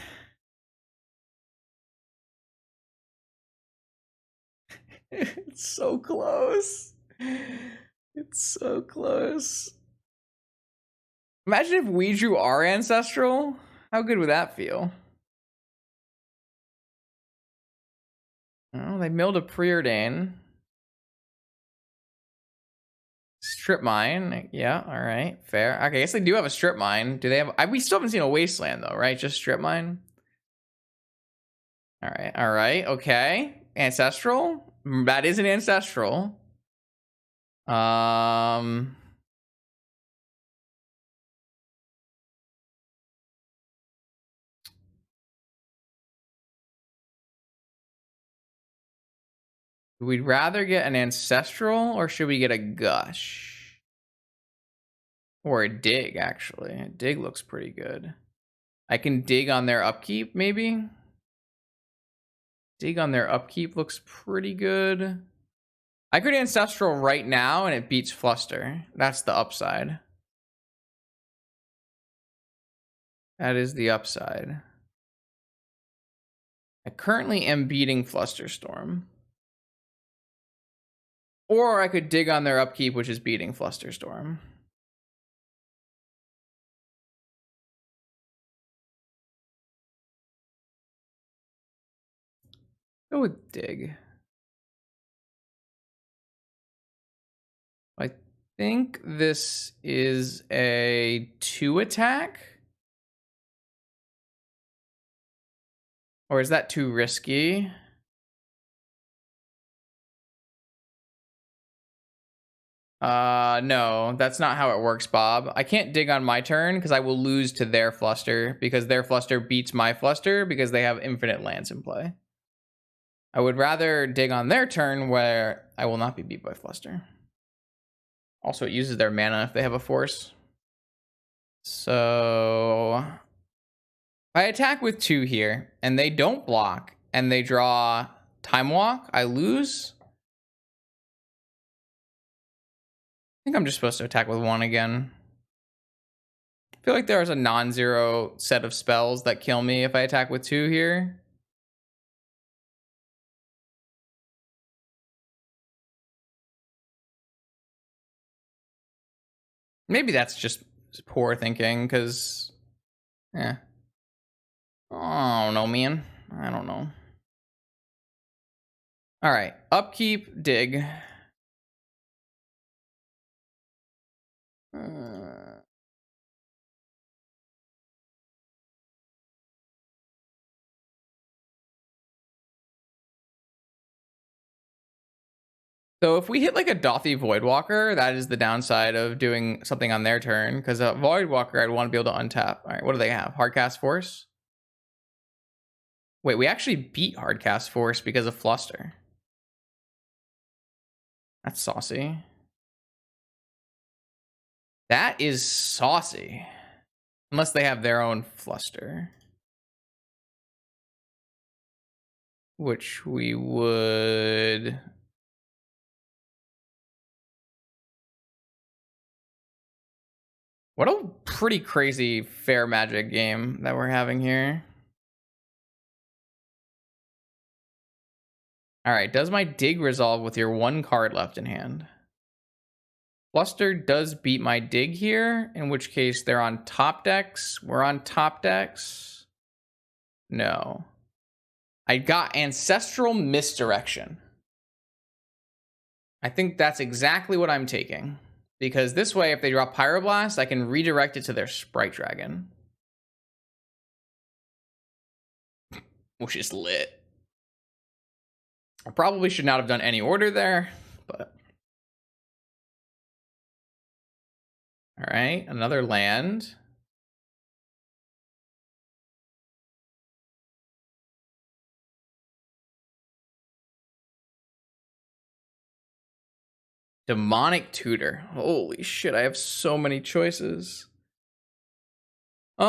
It's so close. It's so close. Imagine if we drew our Ancestral. How good would that feel? Oh, they milled a Preordain. Strip Mine. Yeah, alright. Fair. Okay, I guess they do have a Strip Mine. Do they have... we still haven't seen a Wasteland, though, right? Just Strip Mine? Alright. Okay. Ancestral? That is an Ancestral. We'd rather get an Ancestral, or should we get a Gush? Or a Dig, actually. A Dig looks pretty good. I can dig on their upkeep, maybe? Dig on their upkeep looks pretty good. I could Ancestral right now, and it beats Fluster. That's the upside. That is the upside. I currently am beating Flusterstorm. Or I could dig on their upkeep, which is beating Flusterstorm. Go with dig. I think this is a 2 attack. Or is that too risky? No, that's not how it works, Bob. I can't dig on my turn because I will lose to their Fluster because their Fluster beats my Fluster because they have infinite lands in play. I would rather dig on their turn where I will not be beat by Fluster. Also, it uses their mana if they have a force. So I attack with 2 here, and they don't block, and they draw Time Walk. I lose. I think I'm just supposed to attack with 1 again. I feel like there's a non-zero set of spells that kill me if I attack with 2 here. Maybe that's just poor thinking, because... I don't know, man. I don't know. Alright, upkeep, dig. So if we hit like a Dothy Voidwalker, that is the downside of doing something on their turn, because a Voidwalker I'd want to be able to untap. All right, what do they have? Hardcast Force? Wait, we actually beat Hardcast Force because of Fluster. That's saucy. That is saucy. Unless they have their own Fluster. Which we would... What a pretty crazy fair Magic game that we're having here. Alright, does my dig resolve with your 1 card left in hand? Fluster does beat my dig here, in which case they're on top decks. We're on top decks. No. I got Ancestral Misdirection. I think that's exactly what I'm taking. Because this way, if they drop Pyroblast, I can redirect it to their Sprite Dragon. Which is lit. I probably should not have done any order there, but... Alright, another land. Demonic Tutor. Holy shit, I have so many choices. So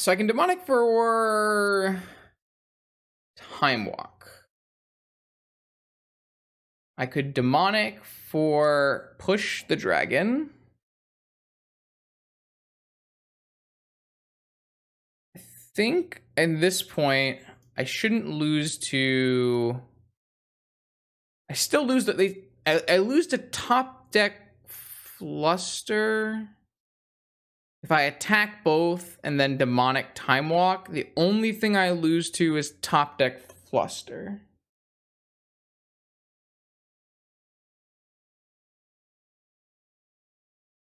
I can Demonic for Time Walk. I could Demonic for Push the Dragon. I think at this point I shouldn't lose to... I still lose the... I lose to top deck Fluster. If I attack both and then Demonic Time Walk, the only thing I lose to is top deck Fluster.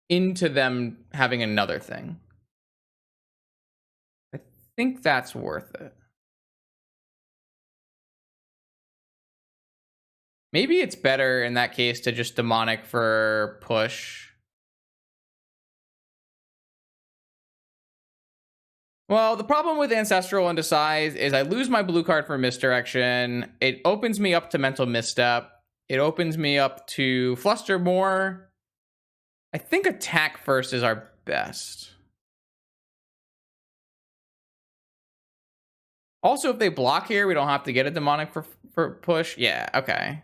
Into them having another thing. I think that's worth it. Maybe it's better in that case to just Demonic for push. Well, the problem with Ancestral and Decide is I lose my blue card for Misdirection. It opens me up to Mental Misstep. It opens me up to Fluster more. I think attack first is our best. Also, if they block here, we don't have to get a Demonic for push. Yeah, okay.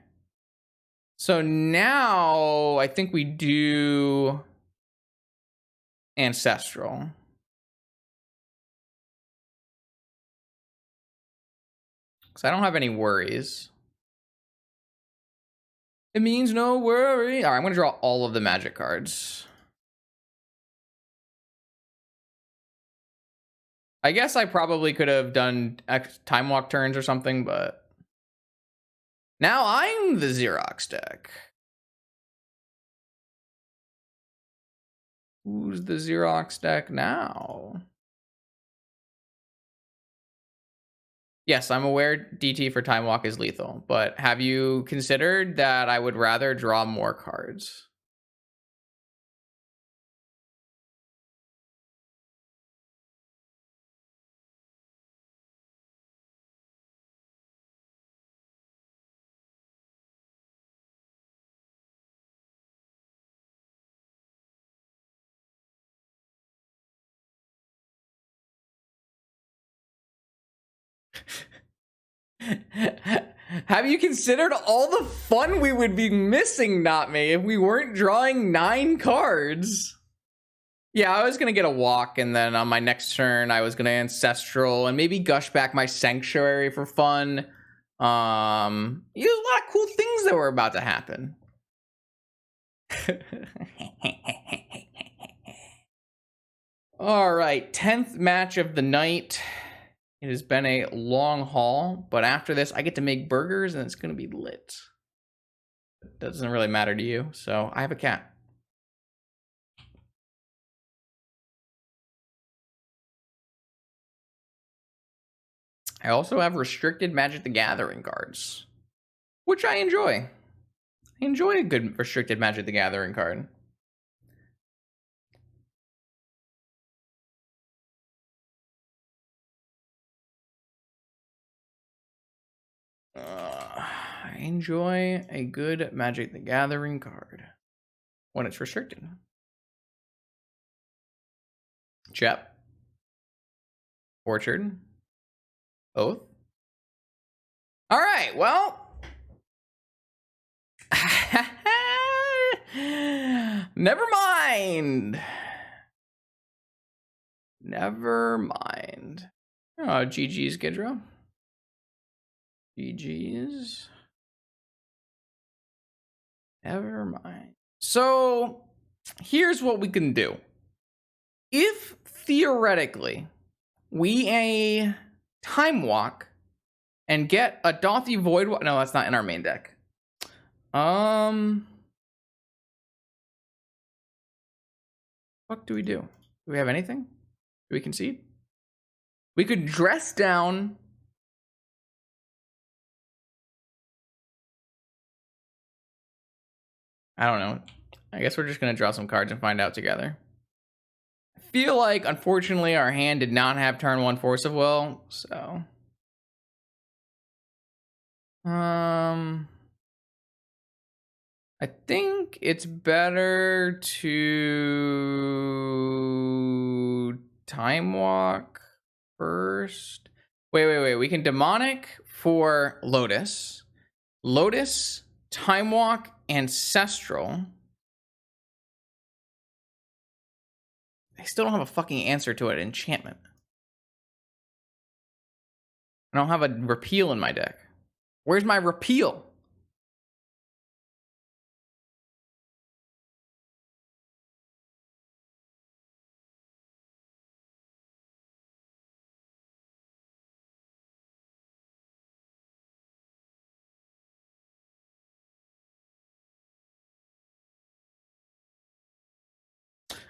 So now I think we do Ancestral. Because I don't have any worries. It means no worry. All right, I'm going to draw all of the magic cards. I guess I probably could have done time walk turns or something, but now I'm the Xerox deck. Who's the Xerox deck now? Yes, I'm aware DT for time walk is lethal, but have you considered that I would rather draw more cards? Have you considered all the fun we would be missing, Not Me, if we weren't drawing 9 cards? Yeah, I was going to get a walk, and then on my next turn, I was going to Ancestral and maybe gush back my Sanctuary for fun. There's a lot of cool things that were about to happen. All right, 10th match of the night. It has been a long haul, but after this, I get to make burgers, and it's going to be lit. It doesn't really matter to you, so I have a cat. I also have restricted Magic the Gathering cards, which I enjoy. I enjoy a good restricted Magic the Gathering card. I enjoy a good Magic the Gathering card when it's restricted. Chep. Orchard. Oath. All right, well. Never mind. Never mind. Oh, GG's, Gidro. GG's. Never mind. So, here's what we can do. If, theoretically, we a time walk and get a Dauthi Voidwalker... No, that's not in our main deck. What do we do? Do we have anything? Do we concede? We could dress down... I don't know. I guess we're just going to draw some cards and find out together. I feel like, unfortunately, our hand did not have turn 1 Force of Will, so... I think it's better to time walk first. Wait. We can demonic for Lotus. Lotus, time walk, Ancestral. I still don't have a fucking answer to it. Enchantment. I don't have a repeal in my deck. Where's my repeal?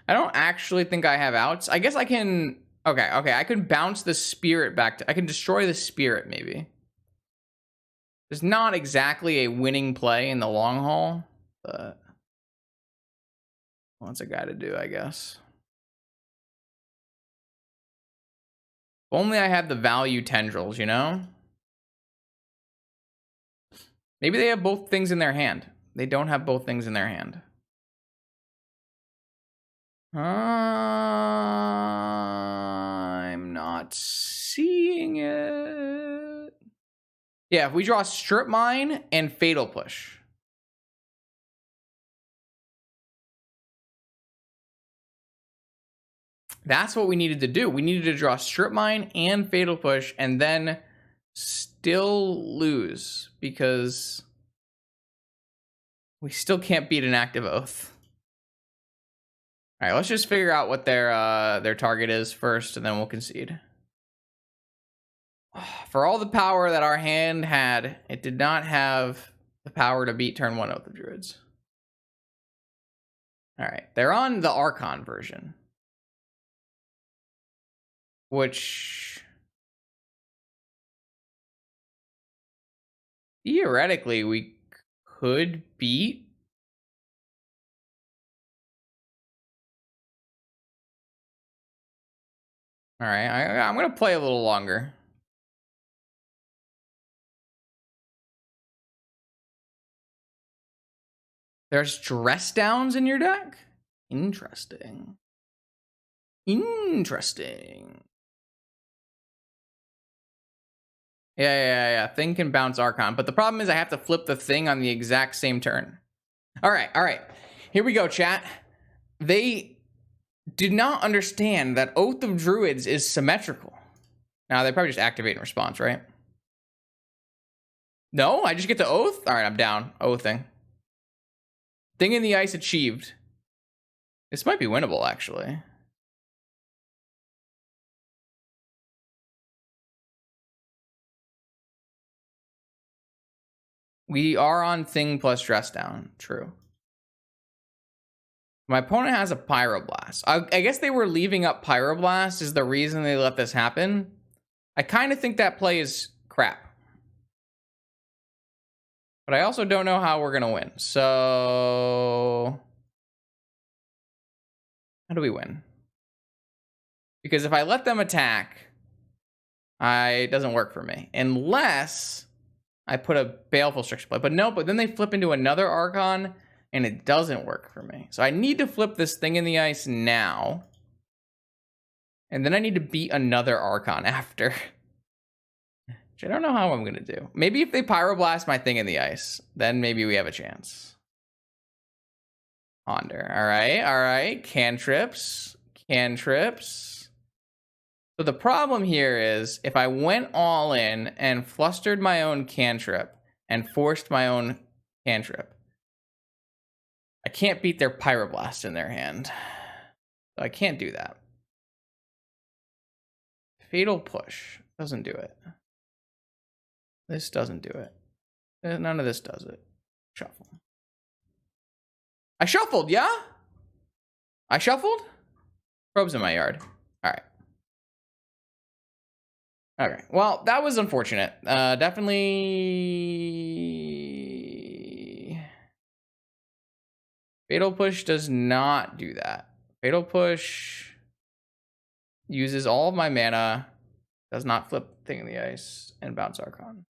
I don't actually think I have outs. I guess I can... Okay. I can bounce the spirit back to... I can destroy the spirit, maybe. It's not exactly a winning play in the long haul, but... what's a guy to do, I guess. If only I had the value tendrils, you know? Maybe they have both things in their hand. They don't have both things in their hand. I'm not seeing it. Yeah, if we draw Strip Mine and Fatal Push. That's what we needed to do. We needed to draw Strip Mine and Fatal Push and then still lose because We still can't beat an active Oath. All right, let's just figure out what their target is first, and then we'll concede. For all the power that our hand had, it did not have the power to beat turn 1 Oath of Druids. All right, they're on the Archon version, which theoretically we could beat. All right, I'm gonna play a little longer. There's dress downs in your deck? Interesting. Interesting. Yeah. Thing can bounce Archon, but the problem is I have to flip the thing on the exact same turn. All right. Here we go, chat. They did not understand that Oath of Druids is symmetrical. Now, they probably just activate in response, right? No, I just get to Oath? All right, I'm down. Oathing. Thing in the Ice achieved. This might be winnable, actually. We are on Thing plus Dress Down. True. My opponent has a Pyroblast. I guess they were leaving up Pyroblast is the reason they let this happen. I kind of think that play is crap. But I also don't know how we're going to win. So how do we win? Because if I let them attack, it doesn't work for me. Unless I put a Baleful Strix play. But no, but then they flip into another Archon, and it doesn't work for me. So I need to flip this Thing in the Ice now. And then I need to beat another Archon after. Which I don't know how I'm going to do. Maybe if they Pyroblast my Thing in the Ice, then maybe we have a chance. Ponder. All right. Cantrips. So the problem here is if I went all in and flustered my own cantrip and forced my own cantrip, I can't beat their Pyroblast in their hand. So I can't do that. Fatal Push doesn't do it. This doesn't do it. None of this does it. Shuffle. I shuffled, yeah? I shuffled? Probe's in my yard. All right. Okay. Well, that was unfortunate. Definitely. Fatal Push does not do that. Fatal Push uses all of my mana, does not flip Thing in the Ice, and bounce Archon.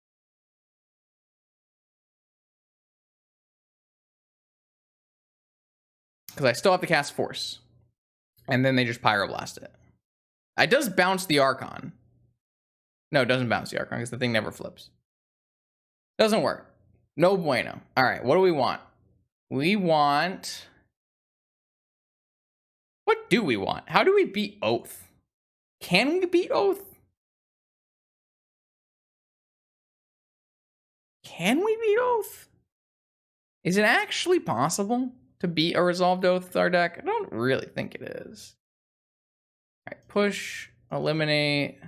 Because I still have to cast Force. And then they just Pyroblast it. It does bounce the Archon. No, it doesn't bounce the Archon because the thing never flips. Doesn't work. No bueno. All right, what do we want? We want... What do we want? How do we beat Oath? Can we beat Oath? Can we beat Oath? Is it actually possible to beat a Resolved Oath with our deck? I don't really think it is. All right, push, eliminate.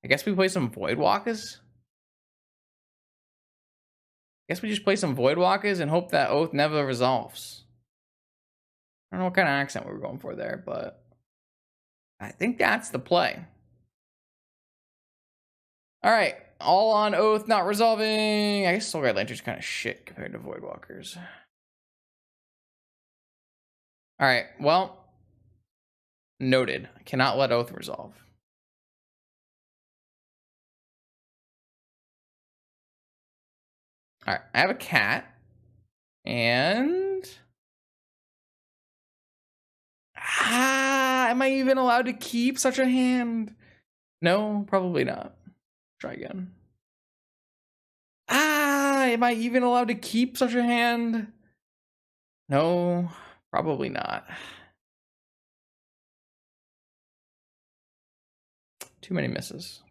I guess we play some Voidwalkers. Guess we just play some Voidwalkers and hope that Oath never resolves. I don't know what kind of accent we were going for there, but I think that's the play. All right, all on Oath not resolving. I guess Soulguide Lantern's kind of shit compared to Voidwalkers. All right, well, noted. I cannot let Oath resolve. All right, I have a cat, and am I even allowed to keep such a hand? No, probably not. Try again. Am I even allowed to keep such a hand? No, probably not. Too many misses.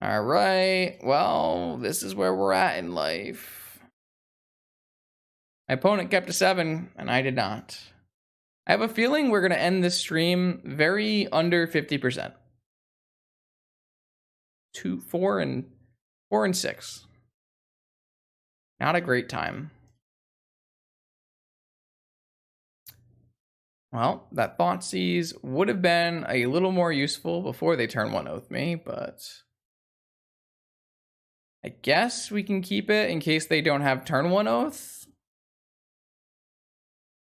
All right. Well, this is where we're at in life. My opponent kept a 7, and I did not. I have a feeling we're going to end this stream very under 50%. 4 and 6. Not a great time. Well, that Thoughtseize would have been a little more useful before they turn 1 with me, but I guess we can keep it in case they don't have turn 1 oath.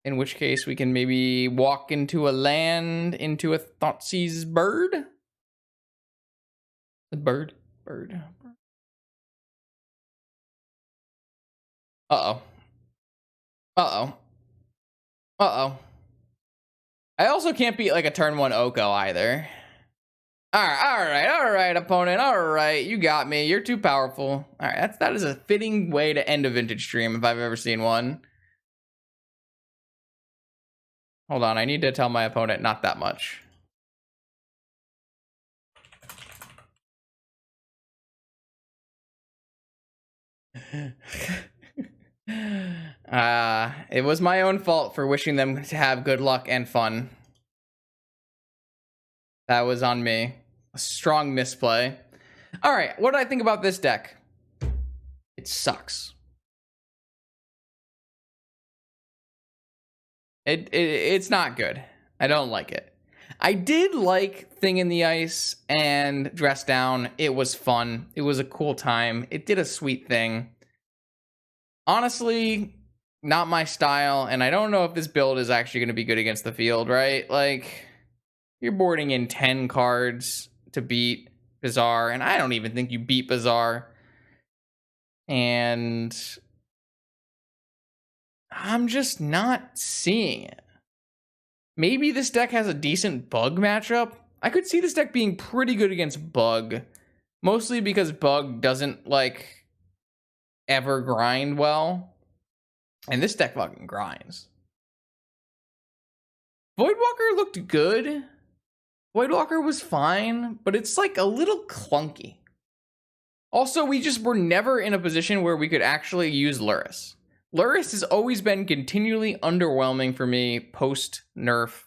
In which case we can maybe walk into a land, into a Thoughtseize bird. The bird. Uh-oh. I also can't beat like a turn 1 Oko either. All right, opponent. All right, you got me. You're too powerful. All right, that is a fitting way to end a vintage stream if I've ever seen one. Hold on, I need to tell my opponent not that much. It was my own fault for wishing them to have good luck and fun. That was on me. A strong misplay. All right, what do I think about this deck? It sucks. It's not good. I don't like it. I did like Thing in the Ice and Dress Down. It was fun. It was a cool time. It did a sweet thing. Honestly, not my style, and I don't know if this build is actually going to be good against the field, right? Like, you're boarding in 10 cards to beat Bazaar, and I don't even think you beat Bazaar. And I'm just not seeing it. Maybe this deck has a decent Bug matchup. I could see this deck being pretty good against Bug, mostly because Bug doesn't, like, ever grind well. And this deck fucking grinds. Voidwalker looked good. Voidwalker was fine, but it's like a little clunky. Also, we just were never in a position where we could actually use Lurrus. Lurrus has always been continually underwhelming for me post-nerf.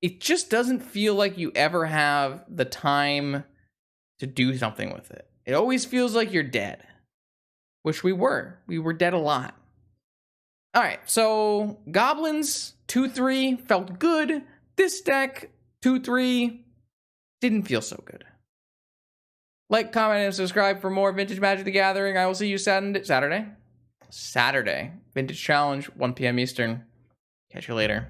It just doesn't feel like you ever have the time to do something with it. It always feels like you're dead. Which we were. We were dead a lot. Alright, so Goblins 2-3 felt good. This deck 2-3 didn't feel so good. Like, comment, and subscribe for more Vintage Magic the Gathering. I will see you Saturday. Vintage Challenge, 1 p.m. Eastern. Catch you later.